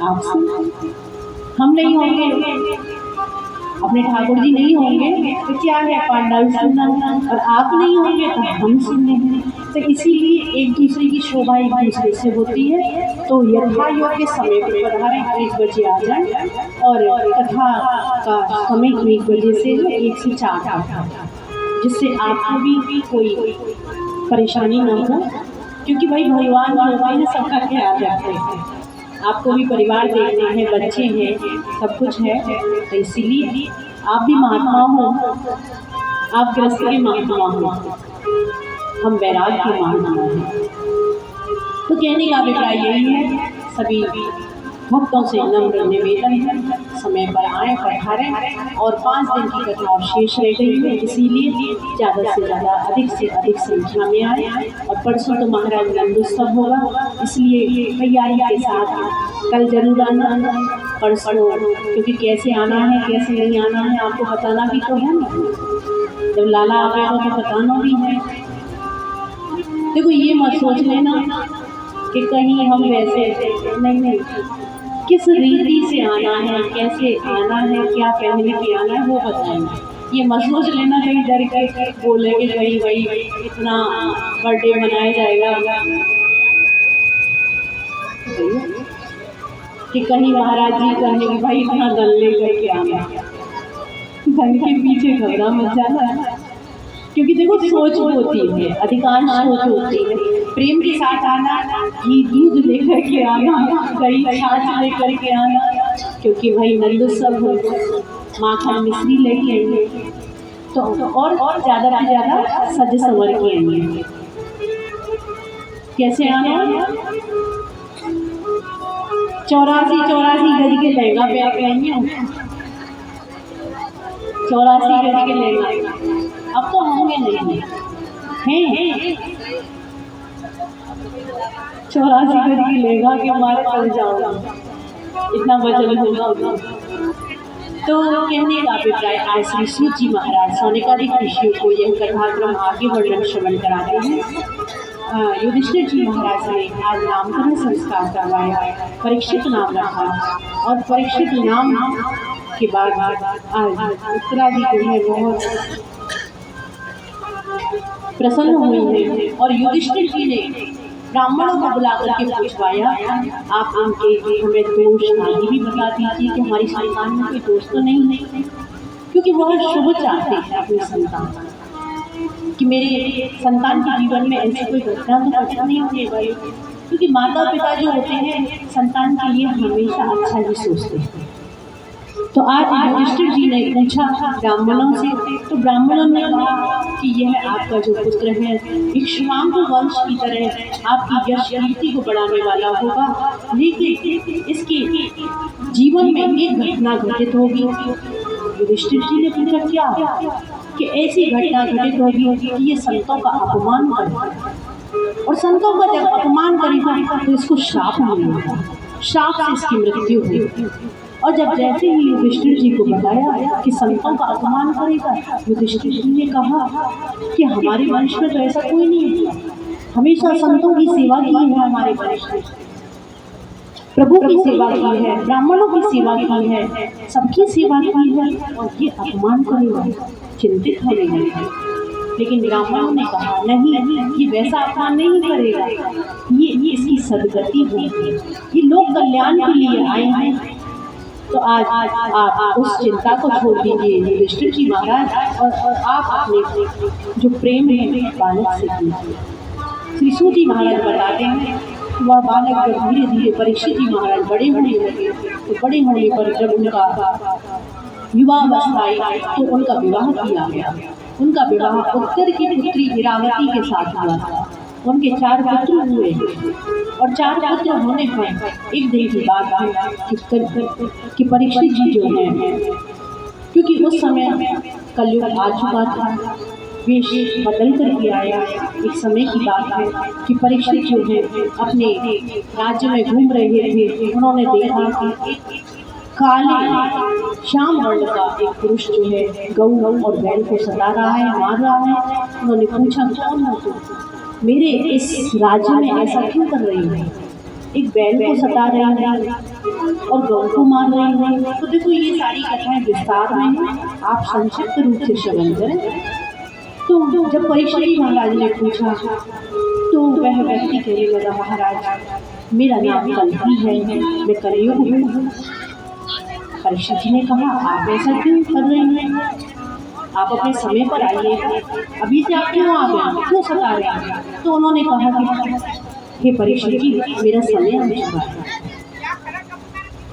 आपसे। हम नहीं होंगे, अपने ठाकुर जी नहीं होंगे तो क्या है, पांडाल सुनना, और आप नहीं होंगे तो हम सुनेंगे। तो इसीलिए एक दूसरे की शोभा एक दूसरे से होती है। तो यथा योग्य समय पर पधारें, 1 बजे आ जाए और कथा का समय 1 बजे से है 1 से 4 तक, जिससे आपको भी कोई परेशानी न हो, क्योंकि भाई भगवान जो होते हैं सबका ख्याल रखते हैं। आपको भी परिवार देखना है, बच्चे हैं, सब कुछ है, तो इसीलिए आप भी महात्मा हो, आप गृहस्थ के महात्मा हो, हम वैराग के महात्मा हैं। तो कहने का अभिप्राय यही है, सभी भक्तों से नम्र निवेदन है, समय पर आए, पधारें और 5 दिन की कथा और शेष रह गई है, इसीलिए ज़्यादा से ज़्यादा, अधिक से अधिक संख्या में आए। और परसों तो महाराज नंदोत्सव होगा, इसलिए तैयारी के साथ कल जरूर आना, परसों, क्योंकि कैसे आना है कैसे नहीं आना है आपको बताना भी तो है ना, जब लाला आएगा तो बताना भी है। देखो ये मत सोच लेना कि कहीं हम वैसे नहीं, किस रीति से आना है, कैसे आना है, क्या पहन के आना है वो बताएंगे। ये मत सोच लेना कहीं डर के बोलेंगे कहीं भाई इतना बर्थडे मनाया जाएगा कि कहीं महाराज जी कहेंगे कि भाई इतना धन लेकर के आना, धन के पीछे घबरा मत जाना, क्योंकि देखो सोच होती है, अधिकांश सोच होती है। प्रेम के साथ आना, घी दूध लेकर के आना, दही छाछ लेकर के आना, क्योंकि भाई नंदोत्सव हो, माखन मिश्री लेके आएंगे तो और ज़्यादा से ज़्यादा सज संवर के आएंगे। कैसे आना, 84 गज के लहंगा पहन के आएंगे, 84 गज के लहंगा, अब तो होंगे नहीं हैं 84 गज की लहंगा के हमारे चल जाओ, इतना वजन होगा। तो कहने का अभिप्राय, आज श्री सूत जी महाराज सौनकादिक ऋषियों को यह कथाक्रम आगे वर्णन श्रवण कराते हैं। युधिष्ठिर जी महाराज ने आज नामकरण संस्कार करवाया, परीक्षित नाम रखा और परीक्षित नाम के बाद आज उत्तराधिकारी में बहुत प्रसन्न हुई है। और युधिष्ठिर जी ने ब्राह्मणों को बुलाकर के पूछवाया, आप उनके हमें दोष आदि भी बता दीजिए कि हमारी संतान में कोई दोष तो नहीं है, क्योंकि वह शुभ चाहते हैं अपनी संतान कि मेरे संतान के जीवन में ऐसी कोई घटना तो घटना नहीं होने वाली, क्योंकि माता पिता जो होते हैं संतान के लिए हमेशा अच्छा ही सोचते हैं। तो आज युधिष्ठिर जी ने पूछा ब्राह्मणों से, तो ब्राह्मणों ने कहा कि यह आपका जो पुत्र है इक्ष्वाकु वंश की तरह आपकी यश कीर्ति को बढ़ाने वाला होगा, लेकिन इसके जीवन में एक घटना घटित होगी। युधिष्ठिर जी ने पूछा क्या, कि ऐसी घटना घटित होगी कि ये संतों का अपमान करेगा, और संतों का जब अपमान करेगा तो इसको श्राप मिलेगा, श्राप से इसकी मृत्यु हुई। और जब जैसे ही युधिष्ठिर जी को बताया कि संतों का अपमान करेगा, युधिष्ठिर जी ने कहा कि हमारे वंश में तो ऐसा कोई नहीं है, हमेशा संतों की सेवा की है हमारे वंश में, प्रभु की सेवा की है, ब्राह्मणों की सेवा की है, सबकी सेवा की है, और ये अपमान करेगा, चिंतित हो रही है। लेकिन ब्राह्मणों ने कहा नहीं, ये वैसा अपमान नहीं करेगा, ये इसकी सदगति होगी, ये लोक कल्याण के लिए आए हैं। तो आज आप उस चिंता को छोड़ दीजिए युधिष्ठिर जी महाराज, और आप अपने जो प्रेम है बालक से कीजिए। श्री सूत जी महाराज बताते हैं कि वह बालक जब धीरे धीरे परीक्षित जी महाराज बड़े होने लगे, तो बड़े होने पर जब उनका युवावस्था आई तो उनका विवाह किया गया। उनका विवाह उत्तर की पुत्री इरावती के साथ हुआ था। उनके 4 पुत्र हुए, और 4 पुत्र होने पर एक दिन की बात है कि परीक्षित जी जो हैं, क्योंकि उस समय कलयुग आ चुका था, वेश बदल करके आया, एक समय की बात है कि परीक्षित जो है अपने राज्य में घूम रहे थे, उन्होंने देखा कि एक काले श्याम वर्ण का एक पुरुष जो है गऊ और बैल को सता रहा है, मार रहा है। उन्होंने पूछा कौन हो तुम, मेरे इस राज्य में ऐसा क्यों कर रही है, एक बैल को सता रही है और गौ को मार रही है। तो देखो ये सारी कथाएं विस्तार में हैं, आप संक्षिप्त रूप से श्रवण करें। तो जब परीक्षित महाराज ने पूछा तो वह व्यक्ति कहने लगा, महाराज मेरा नाम कल्कि है, मैं कलयुग हूँ। परीक्षित जी ने कहा, आप ऐसा क्यों कर रहे हैं, आप अपने समय पर आइएगा, अभी से आप क्यों आ गए, क्यों सता रहे हैं। तो उन्होंने कहा कि हे परीक्षित जी, मेरा समय आ चुका है।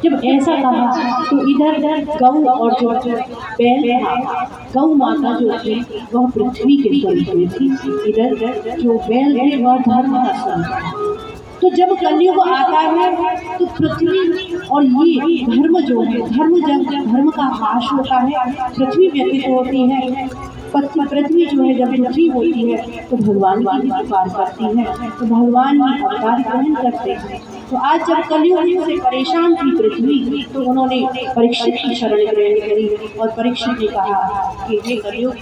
जब ऐसा कहा तो इधर गौ और जो बैल था, गौ माता जो थी वह पृथ्वी के स्वरूप में थी, इधर जो बैल थे वह धर्म का स्वरूप था। तो जब कलयुग आता है तो पृथ्वी और ये धर्म जो है, जब धर्म का ह्रास होता है, पृथ्वी व्यतीत होती है, पृथ्वी जो है जब पृथ्वी होती है तो भगवान की पुकार करती है, तो भगवान की अवतार ग्रहण करते हैं। तो आज जब कलयुग से परेशान थी पृथ्वी, तो उन्होंने परीक्षित की शरण ग्रहण करी और परीक्षित ने कहा कि हे कलयुग,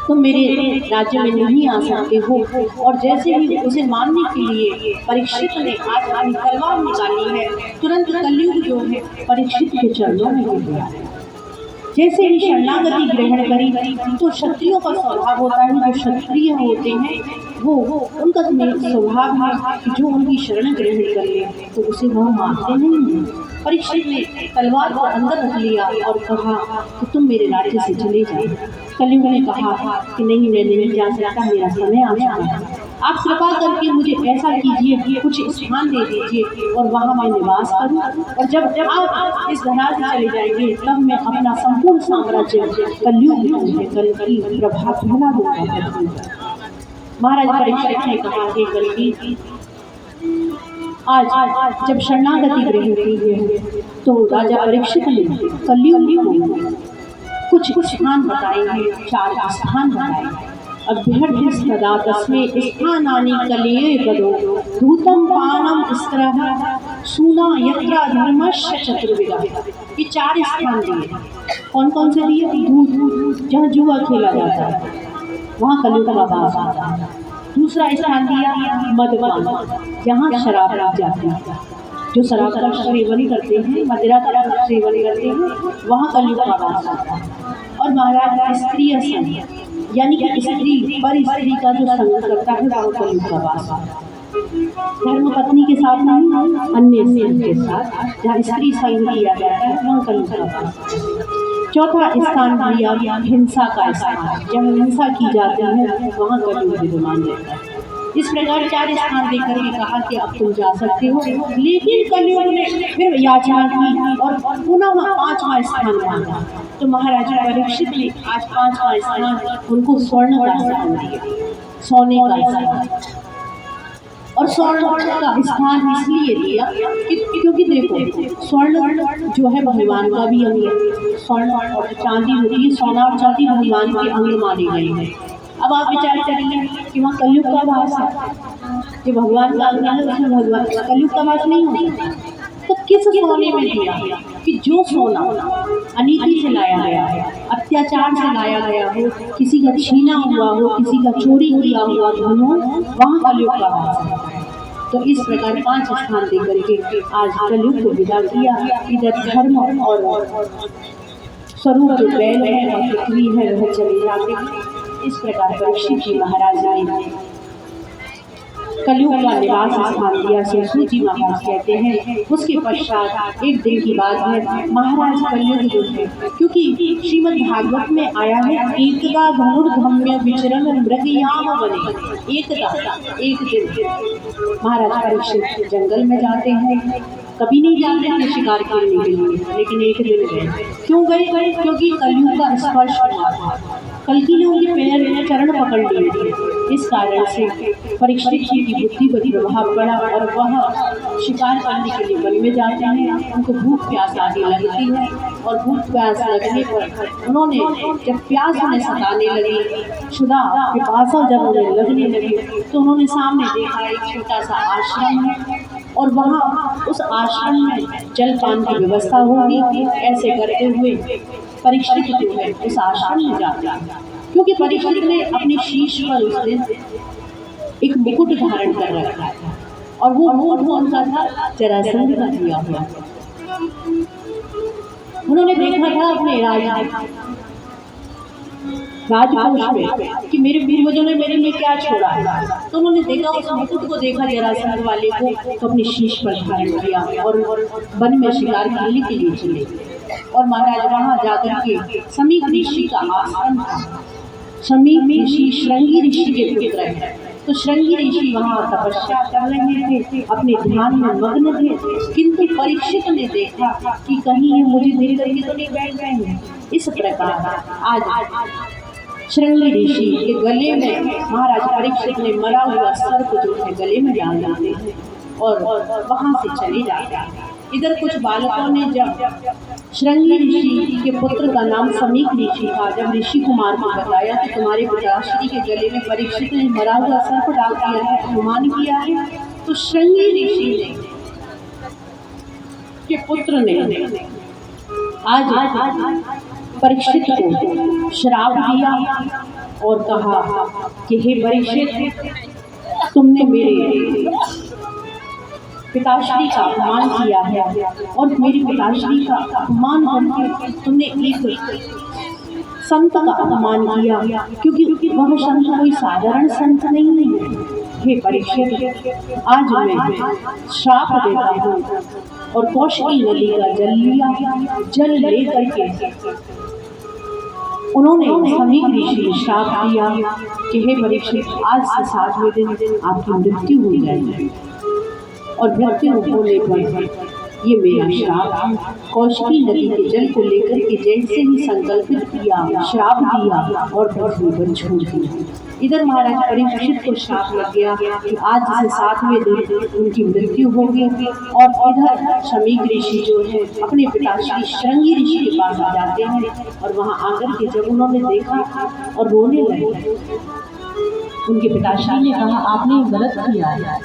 तुम मेरे राज्य में नहीं आ सकते हो। और जैसे ही उसे मानने के लिए परीक्षित ने आज अपनी तलवार निकाली है, तुरंत कलयुग जो है परीक्षित के चरणों में गिर गया। जैसे ही शरणागति ग्रहण करी तो क्षत्रियों का स्वभाव होता है, जो क्षत्रिय होते हैं वो उनका स्वभाव है कि जो उनकी शरण ग्रहण कर ले तो उसे वह मारते नहीं हैं। परीक्षित ने तलवार को अंदर रख लिया और कहा कि तुम मेरे राज्य से चले जाओ। कलयुग ने कहा कि नहीं, मैं नहीं जा सकता, मेरा समय आ चुका है, आप कृपा करके मुझे ऐसा कीजिए, कुछ स्थान दे दीजिए और वहाँ मैं निवास करूँ, और जब आप इस धरा से चले जाएंगे तब मैं अपना संपूर्ण साम्राज्य कल की प्रभाव फैला दूंगा। महाराज परीक्षित ने कहा कि कल्कि, आज जब शरणागति ग्रहण की है तो राजा परीक्षित ने कलयुग को कुछ स्थान बताए हैं, 4 स्थान बताए। अभ्यर्थी तस्मे स्थानानि कलये गदो धूतम पानम स्त्रः सूना यत्रा धर्मस्य चतुर्विधा। ये 4 स्थान दिए। कौन कौन से दिए? दूध, जहाँ जुआ खेला जाता है वहाँ कलयुग का वास आता है। दूसरा स्थान दिया मदपान, जहाँ शराब पी जाती है, जो शराब का सेवन करते हैं, मदिरा का सेवन करते हैं, वहाँ कलयुग का वास आता है। और महाराज स्त्रीय संग, यानी कि स्त्री पर स्त्री का जो संग करता है वह कलयुग का वास आता है। धर्म पत्नी के साथ नहीं, अन्य स्त्री के साथ जहाँ स्त्री संग किया जाता है वहाँ कलयुग का वास। चौथा स्थान दिया हिंसा का स्थान, जहाँ हिंसा की जाती है वहाँ कलयुग विद्यमान रहता है। इस प्रकार 4 स्थान देकर के कहा कि अब तुम जा सकते हो, लेकिन कलयुग ने फिर याचना की और पुनः 5वां स्थान मांगा। तो महाराजा परीक्षित ने आज 5वां स्थान उनको स्वर्ण का स्थान दिया, सोने का स्थान। और स्वर्ण का स्थान इसलिए दिया क्योंकि देखो स्वर्ण जो है भगवान का भी अंग है, स्वर्ण और चांदी होती है, सोना और चांदी भगवान के अंग माने गए हैं। अब आप विचार करिए कि वहाँ कलयुग का वास है, जो भगवान का अंग है उसमें भगवान कलयुग का वास नहीं होता। तो किस सोने में दिया कि जो सोना अनीति से लाया गया है, अत्याचार से लाया गया हो, किसी का छीना हुआ हो, किसी का चोरी किया हुआ धन हो, वहाँ कलयुग का वास है। तो इस प्रकार 5 स्थान देकर के आज कलयुग को विदा किया। इधर धर्म और स्वरूप जो बैल है और पृथ्वी है वह चले जाते हैं। इस प्रकार परीक्षित जी महाराज ने कलयुग का निवास स्थान दिया से सूजी महाराज कहते हैं। उसके पश्चात एक दिन की बात है, महाराज कलयुग जो है, क्योंकि श्रीमद् भागवत में आया है एकदा धनुर्धम्य विचरण मृगयाम बने। एक दिन महाराज परीक्षित जंगल में जाते हैं, कभी नहीं जाते थे शिकार करने के लिए, लेकिन एक दिन गए। क्यों गए? क्योंकि कलयुग का स्पर्श हुआ था, कल्कि ने उनके पैर में चरण पकड़ लिए थे। इस कारण से परीक्षित जी की बुद्धि पर प्रभाव पड़ा और वह शिकार करने के लिए वन में जाते हैं। उनको भूख प्यास आने लगती है और भूख प्यास लगने पर उन्होंने जब प्यास उन्हें सताने लगी, क्षुधा पिपासा जब उन्हें लगने लगी, तो उन्होंने सामने देखा एक छोटा सा आश्रम है और वहाँ उस आश्रम में जलपान की व्यवस्था होगी। ऐसे करते हुए परीक्षित जो है उस आश्रम में जाते हैं, क्योंकि परीक्षित ने अपने शीश पर उस दिन एक मुकुट धारण कर रखा था और वो मुकुट कौन सा था? जरासंध का दिया हुआ। उन्होंने देखा था अपने राज राजकोष में कि मेरे पूर्वजों ने मेरे लिए क्या छोड़ा है। तो उन्होंने देखा, उस मुकुट को देखा जरासंध वाले को, तो अपनी शीश पर धारण किया और वन में शिकार करने के लिए चले। और महाराज वहां जाकर के समीक ऋषि का आश्रम था। समीक ऋषि श्रृंगी ऋषि के पुत्र हैं। तो श्रृंगी ऋषि वहां तपस्या कर रहे थे, अपने ध्यान में मग्न थे। किंतु परीक्षित ने देखा कि कहीं ये मुझे देख करके तो नहीं बैठ जाएंगे। इस प्रकार आज श्रृंगी ऋषि के गले में महाराज परीक्षित ने मरा हुआ सर्प जो है गले में डाल देते हैं और वहां से चले जाते हैं। इधर कुछ बालकों ने जब श्रृंगी ऋषि के पुत्र का नाम समीक ऋषि था, जब ऋषि कुमार को बताया कि तुम्हारे पिताश्री के गले में परीक्षित ने मरा हुआ सर्प डाल दिया है, अपमान किया है, तो श्रृंगी ऋषि ने के पुत्र ने आज परीक्षित को श्राप दिया और कहा कि हे परीक्षित, तुमने मेरे पिताश्री का अपमान किया है और मेरी पिताश्री का अपमान करके तुमने एक संत का अपमान किया, क्योंकि वह संत कोई साधारण संत नहीं है। हे परीक्षित, आज मैं श्राप देता हूँ। और कौशिकी नदी का जल लिया, जल ले करके उन्होंने समीक ऋषि ने श्राप दिया कि हे परीक्षित, आज से 7वें दिन आपकी मृत्यु हो जाएगी। और मृत्यु होने पर ये मेरा श्राप है। कौशिकी नदी के जल को लेकर के जैसे ही संकल्पित किया, श्राप दिया और पृथ्वी पर छोड़ दिया। इधर महाराज परीक्षित को श्राप लग गया कि आज से 7वें दिन उनकी मृत्यु होगी। और इधर समीक ऋषि जो है अपने पिताश्री श्रृंगी ऋषि के पास आ जाते हैं और वहां आकर के जब उन्होंने देखा और रोने लगे, उनके पिताश्री ने कहा, आपने गलत किया है,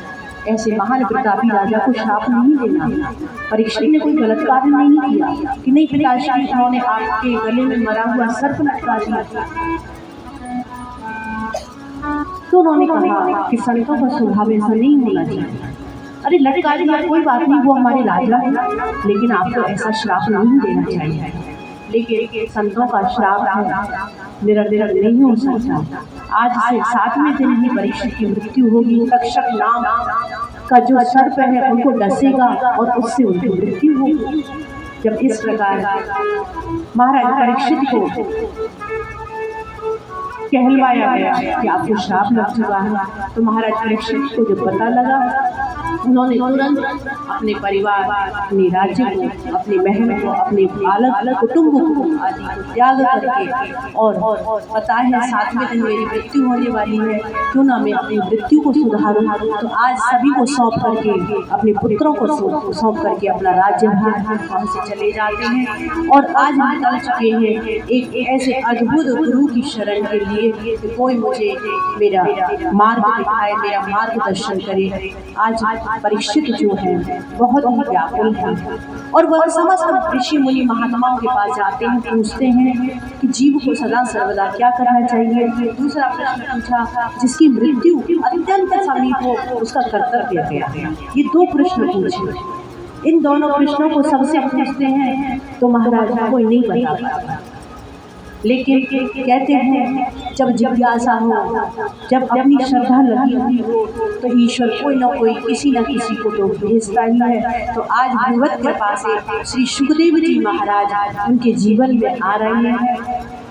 ऐसे महान प्रतापी राजा को श्राप नहीं देना। परीक्षित ने कोई गलत कार्य नहीं किया कि नहीं पिताश्री, उन्होंने आपके गले में मरा हुआ सर्प लटका दिया। तो उन्होंने कहा कि संतों का स्वभाव ऐसा नहीं होना चाहिए। अरे लटका दिया, कोई बात नहीं, वो हमारे राजा है, लेकिन आपको ऐसा श्राप नहीं देना चाहिए। लेकिन संतों का श्राप है, निरंतर नहीं हो सकता। आज से 7वें दिन ही परीक्षित की मृत्यु होगी। तक्षक नाम का जो सर्प है उनको डसेगा और उससे उनकी मृत्यु होगी। जब इस प्रकार महाराज परीक्षित को कहलवाया गया कि आपको श्राप लग चुका है, तो महाराज परीक्षित को जब पता लगा, उन्होंने तुरंत अपने परिवार, अपने राज्य को, अपने महल को, अपने बालक कुटुंब को आदि को त्याग करके और पता है 7वें दिन मेरी मृत्यु होने वाली है, क्यों ना मैं अपनी मृत्यु को सुधारूं। तो आज सभी को सौंप करके, अपने पुत्रों को सौंप करके अपना राज्य वहाँ से चले जाते हैं। और आज निकल चुके हैं एक ऐसे अद्भुत गुरु की शरण के लिए कि कोई मुझे मेरा मार्ग दिखाए, मेरा मार्गदर्शन करे। आज परीक्षित जो है बहुत ही व्याकुल है और वह समस्त ऋषि मुनि महात्माओं के पास जाते हैं, पूछते हैं कि जीव को सदा सर्वदा क्या करना चाहिए। दूसरा प्रश्न पूछा, जिसकी मृत्यु अत्यंत समीप हो उसका कर्तव्य क्या है। ये 2 प्रश्न पूछे। इन दोनों प्रश्नों को सबसे पूछते हैं तो महाराज कोई नहीं बता पाता, लेकिन कहते हैं जब जिज्ञासा हो, जब अपनी श्रद्धा लगी हुई हो, तो ईश्वर कोई न कोई किसी न किसी को तो भेजता ही है। तो आज भगवत कृपा से श्री सुखदेव जी महाराज उनके जीवन में आ रहे हैं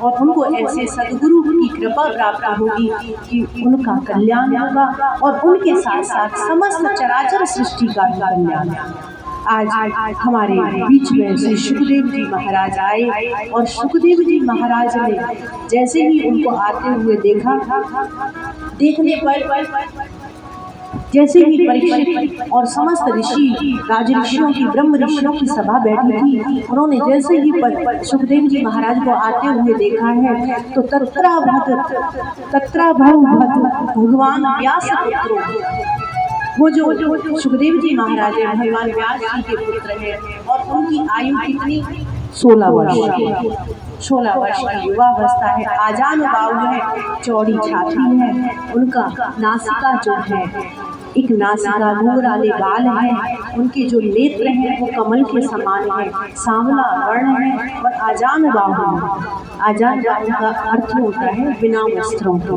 और उनको ऐसे सदगुरु की कृपा प्राप्त होगी कि उनका कल्याण होगा और उनके साथ साथ समस्त चराचर सृष्टि का कल्याण। आज हमारे बीच में श्री सुखदेव जी महाराज आए और सुखदेव जी महाराज ने जैसे ही उनको आते हुए देखा, देखने पर जैसे ही परीक्षित और समस्त ऋषि राजऋषियों की ब्रह्म ऋषियों की सभा बैठी थी, उन्होंने जैसे ही सुखदेव जी महाराज को आते हुए देखा है तो तत्राभवत् भगवान व्यास पुत्रो, वो जो सुखदेव जी महाराज है भगवान व्यास जी के पुत्र है और उनकी आयु कितनी 16 वर्ष की 16 वर्ष की युवावस्था है, आजान बाहु है, चौड़ी छाती है, उनका नासिका जो है एक नासिका घुंघराले बाल हैं, उनके जो नेत्र हैं वो कमल के समान हैं, सांवला वर्ण है और आजान बाहु। आजान बाहु का अर्थ होता है बिना वस्त्रों के,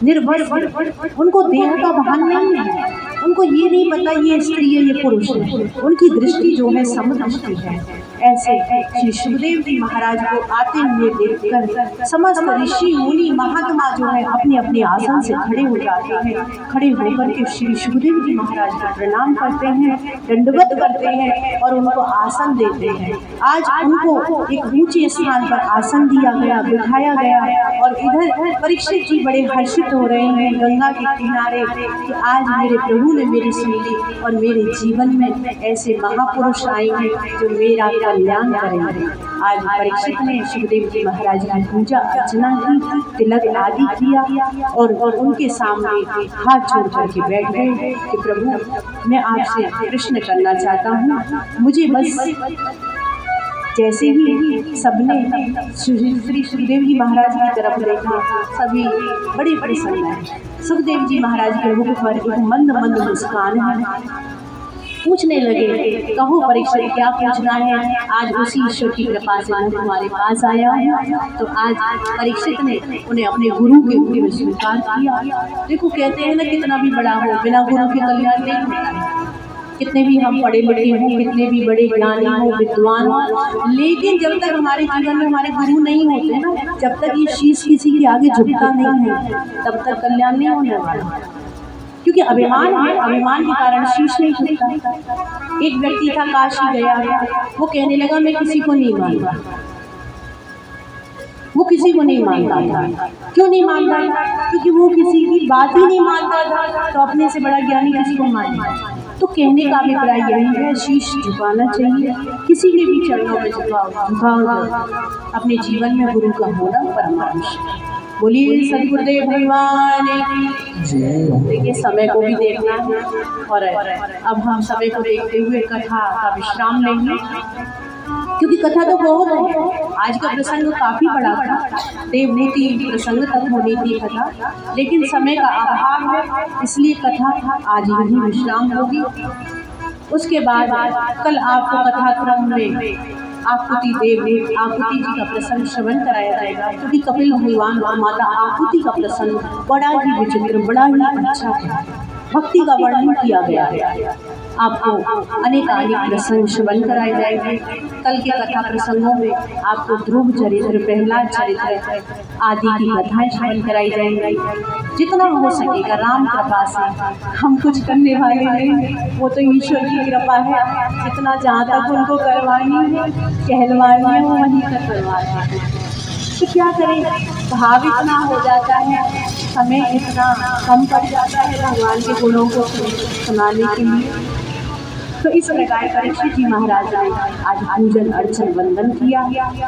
निर्वस्त्र। उनको देह का भान नहीं है, उनको ये नहीं पता ये स्त्री है ये पुरुष है, उनकी दृष्टि जो है समदृष्टि है। ऐसे श्री सुखदेव जी महाराज को आते हुए देखकर समस्त ऋषि मुनि महात्मा जो है अपने अपने आसन से खड़े हो जाते हैं। खड़े होकर के श्री सुखदेव जी महाराज को प्रणाम करते हैं, दंडवत करते हैं और उनको आसन देते हैं। आज उनको एक ऊंचे स्थान पर आसन दिया गया, बिठाया गया और इधर परीक्षित जी बड़े हर्षित हो रहे हैं गंगा के किनारे कि आज मेरे प्रभु ने मेरी सुन ली और मेरे जीवन में ऐसे महापुरुष आएंगे जो मेरा कल्याण करेंगे। आज परीक्षित ने सुखदेव जी महाराज की पूजा अर्चना की, तिलक आदि किया और उनके सामने हाथ जोड़ करके बैठ गए कि प्रभु मैं आपसे प्रश्न करना चाहता हूँ, मुझे बस। जैसे ही सबने श्री सुखदेव जी महाराज की तरफ देखा, सभी बड़े प्रसन्न हैं। सुखदेव जी महाराज के मुख पर एक मंद मंद मुस्कान है। पूछने लगे, कहो परीक्षित क्या पूछना है? आज उसी ईश्वर की कृपा से मैं तुम्हारे पास आया हूँ। तो आज परीक्षित ने उन्हें अपने गुरु के रूप में स्वीकार किया। देखो कहते हैं ना, कितना भी बड़ा हो बिना गुरु के कल्याण नहीं होता है। कितने भी हम पढ़े लिखे हों, कितने भी बड़े ज्ञानी हों, विद्वान हों, लेकिन जब तक हमारे जीवन में हमारे गुरु नहीं होते ना, जब तक ये शीश किसी के आगे झुकता नहीं है, तब तक कल्याण नहीं होने वाला। क्योंकि अभिमान है, अभिमान के कारण शीश नहीं झुकता। एक व्यक्ति था, काशी गया, वो कहने लगा मैं किसी को नहीं मानता। वो किसी को नहीं मानता था। क्यों नहीं मानता था? क्योंकि वो किसी की बात ही नहीं मानता था, तो अपने से बड़ा ज्ञानी किसी को माने। तो कहने का अभिप्राय यही है, शीश झुकाना चाहिए, किसी के भी चरणों में झुकाओ। अपने जीवन में गुरु का होना परमावश्यक है। बोलिए सद्गुरुदेव भगवान की। देखिए समय को भी देखना है और अब हम समय को देखते हुए कथा का विश्राम लेंगे, क्योंकि कथा तो बहुत है। आज का प्रसंग काफी बड़ा था, देवभूति प्रसंग तक होनी थी कथा, लेकिन समय का अभाव है, इसलिए कथा आज यही विश्राम होगी। उसके बाद कल आपको कथाक्रम में आकुति जी का प्रसंग श्रवण कराया जाएगा, क्योंकि कपिल भगवान और माता आकुति का प्रसंग बड़ा ही विचित्र, बड़ा ही अच्छा है। भक्ति का वर्णन किया गया है। आपको अनेक प्रसंग श्रवण कराए जाएंगे। कल के कथा प्रसंगों में आपको ध्रुव चरित्र, प्रहलाद चरित्र आदि की कथाएं श्रवण कराई जाएंगी। जितना हो सकेगा राम कृपा से, हम कुछ करने वाले नहीं, वो तो ईश्वर की कृपा है। जितना जहाँ तक उनको करवानी है, कहलवानी है, वो वहीं तक करवानी है। तो क्या करें, भाव इतना हो जाता है, समय इतना कम पड़ जाता है भगवान के गुणों को सुनाने के लिए। तो इस प्रकार परीक्षित जी महाराज ने आज पूजन अर्चन वंदन किया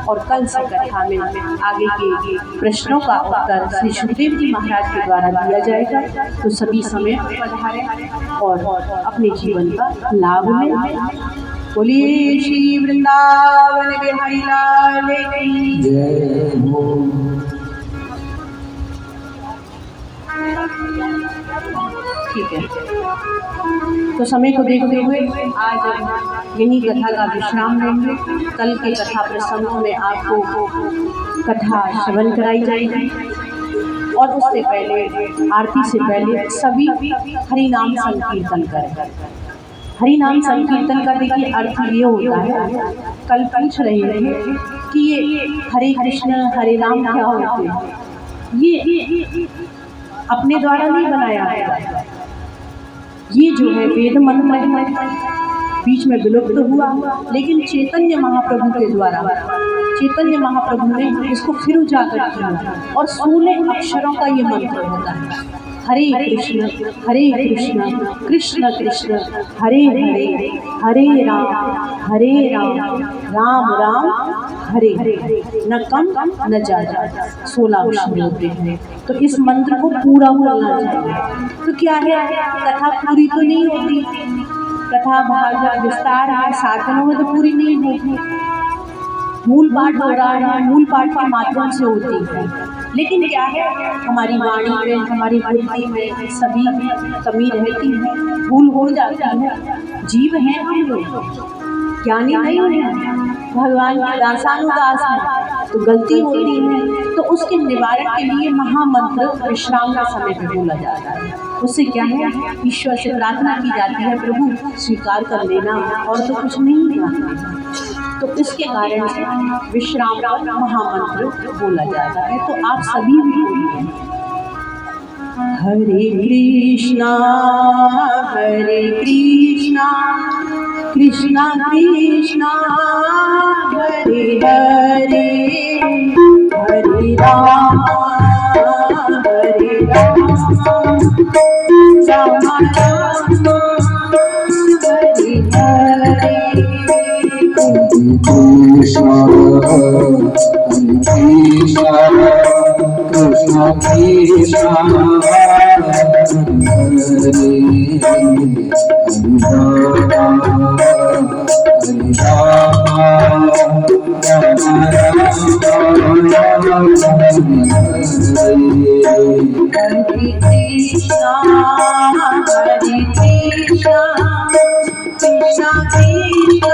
और कल से कथा में आगे के प्रश्नों का उत्तर श्री सुखदेव जी महाराज के द्वारा दिया जाएगा। तो सभी समय पधारें और अपने जीवन का लाभ लें। बोलिए श्री वृंदावन बिहारी लाल की जय। ठीक है, तो समय को देखते हुए आज यही कथा का विश्राम लेंगे। कल के कथा प्रसंगों में आपको कथा श्रवण कराई जाएगी और उससे पहले आरती से पहले सभी हरि नाम संकीर्तन करें। हरि नाम संकीर्तन का देखिए अर्थ ये होता है, कल पूछ रहे थे कि ये हरे कृष्ण हरे राम क्या होते हैं। ये अपने द्वारा नहीं बनाया है, ये जो है वेद मंत्र है, बीच में विलुप्त हुआ, लेकिन चैतन्य महाप्रभु के द्वारा चैतन्य महाप्रभु ने इसको फिर उजागर किया और 16 अक्षरों का ये मंत्र होता है। हरे कृष्ण कृष्ण कृष्ण हरे हरे, हरे राम राम राम हरे हरे, न कम न ज्यादा, 16 अक्षर होते हैं। तो इस मंत्र को पूरा बोलना चाहिए। तो क्या है, कथा पूरी तो नहीं होती, कथा भाग विस्तार है, साधनों में तो पूरी नहीं होती। मूल पाठ हो रहा है, मूल पाठ के माध्यम से होती है। लेकिन क्या है, हमारी वाणी में, हमारी बुद्धि में सभी कमी रहती है, भूल हो जाती है। जीव हैं हम लोग, ज्ञानी नहीं है, भगवान के दासानुदास हैं, तो गलती होती है। तो उसके निवारण के लिए महामंत्र विश्राम का समय पे बोला जाता है। उससे क्या है, ईश्वर से प्रार्थना की जाती है, प्रभु स्वीकार कर लेना, और तो कुछ नहीं है। तो इसके कारण से विश्राम का महामंत्र बोला जाता है। तो आप सभी भी बोलिए, हरे कृष्णा कृष्णा कृष्णा हरे हरे, हरे Ram Ram Ram Hare Hare. Krishna Krishna Krishna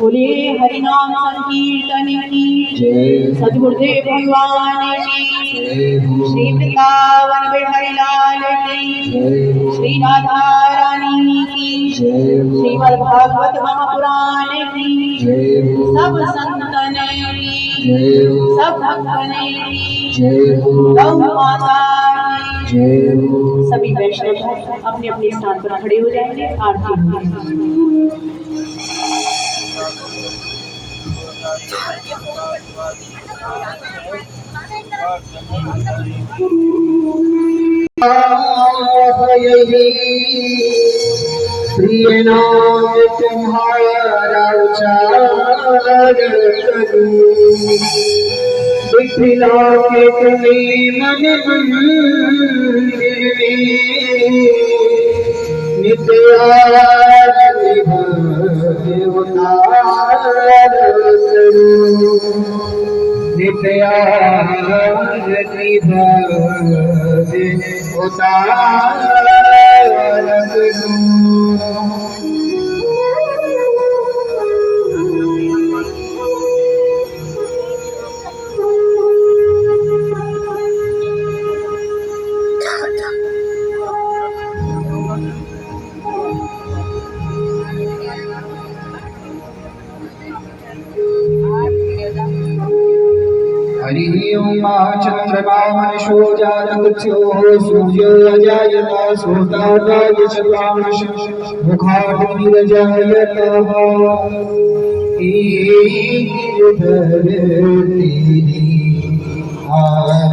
बोलिए हरिनाम संकीर्तन की सद्गुरुदेव भगवान की, श्री वृंदावन बिहारी लाल की, श्री राधा रानी की, श्रीमद् भागवत महापुराण की, सब संतन की, सब भक्तन की, गौ माता की, सभी वैष्णव अपने अपने स्थान पर खड़े हो जाएंगे। आरती होगी। प्रिय नाम तुम्हारा उच्चारण करूं, दिखला के तुम्हें मन मंदिर में नित्य आरती उतार करूं, नित्य आरती उतार करूं। हरि ओम चंद्रमा मनशो जातमुख्यो सूर्यो अजायत सोताराय चतुर्माश मुखाग्निरजायत आरती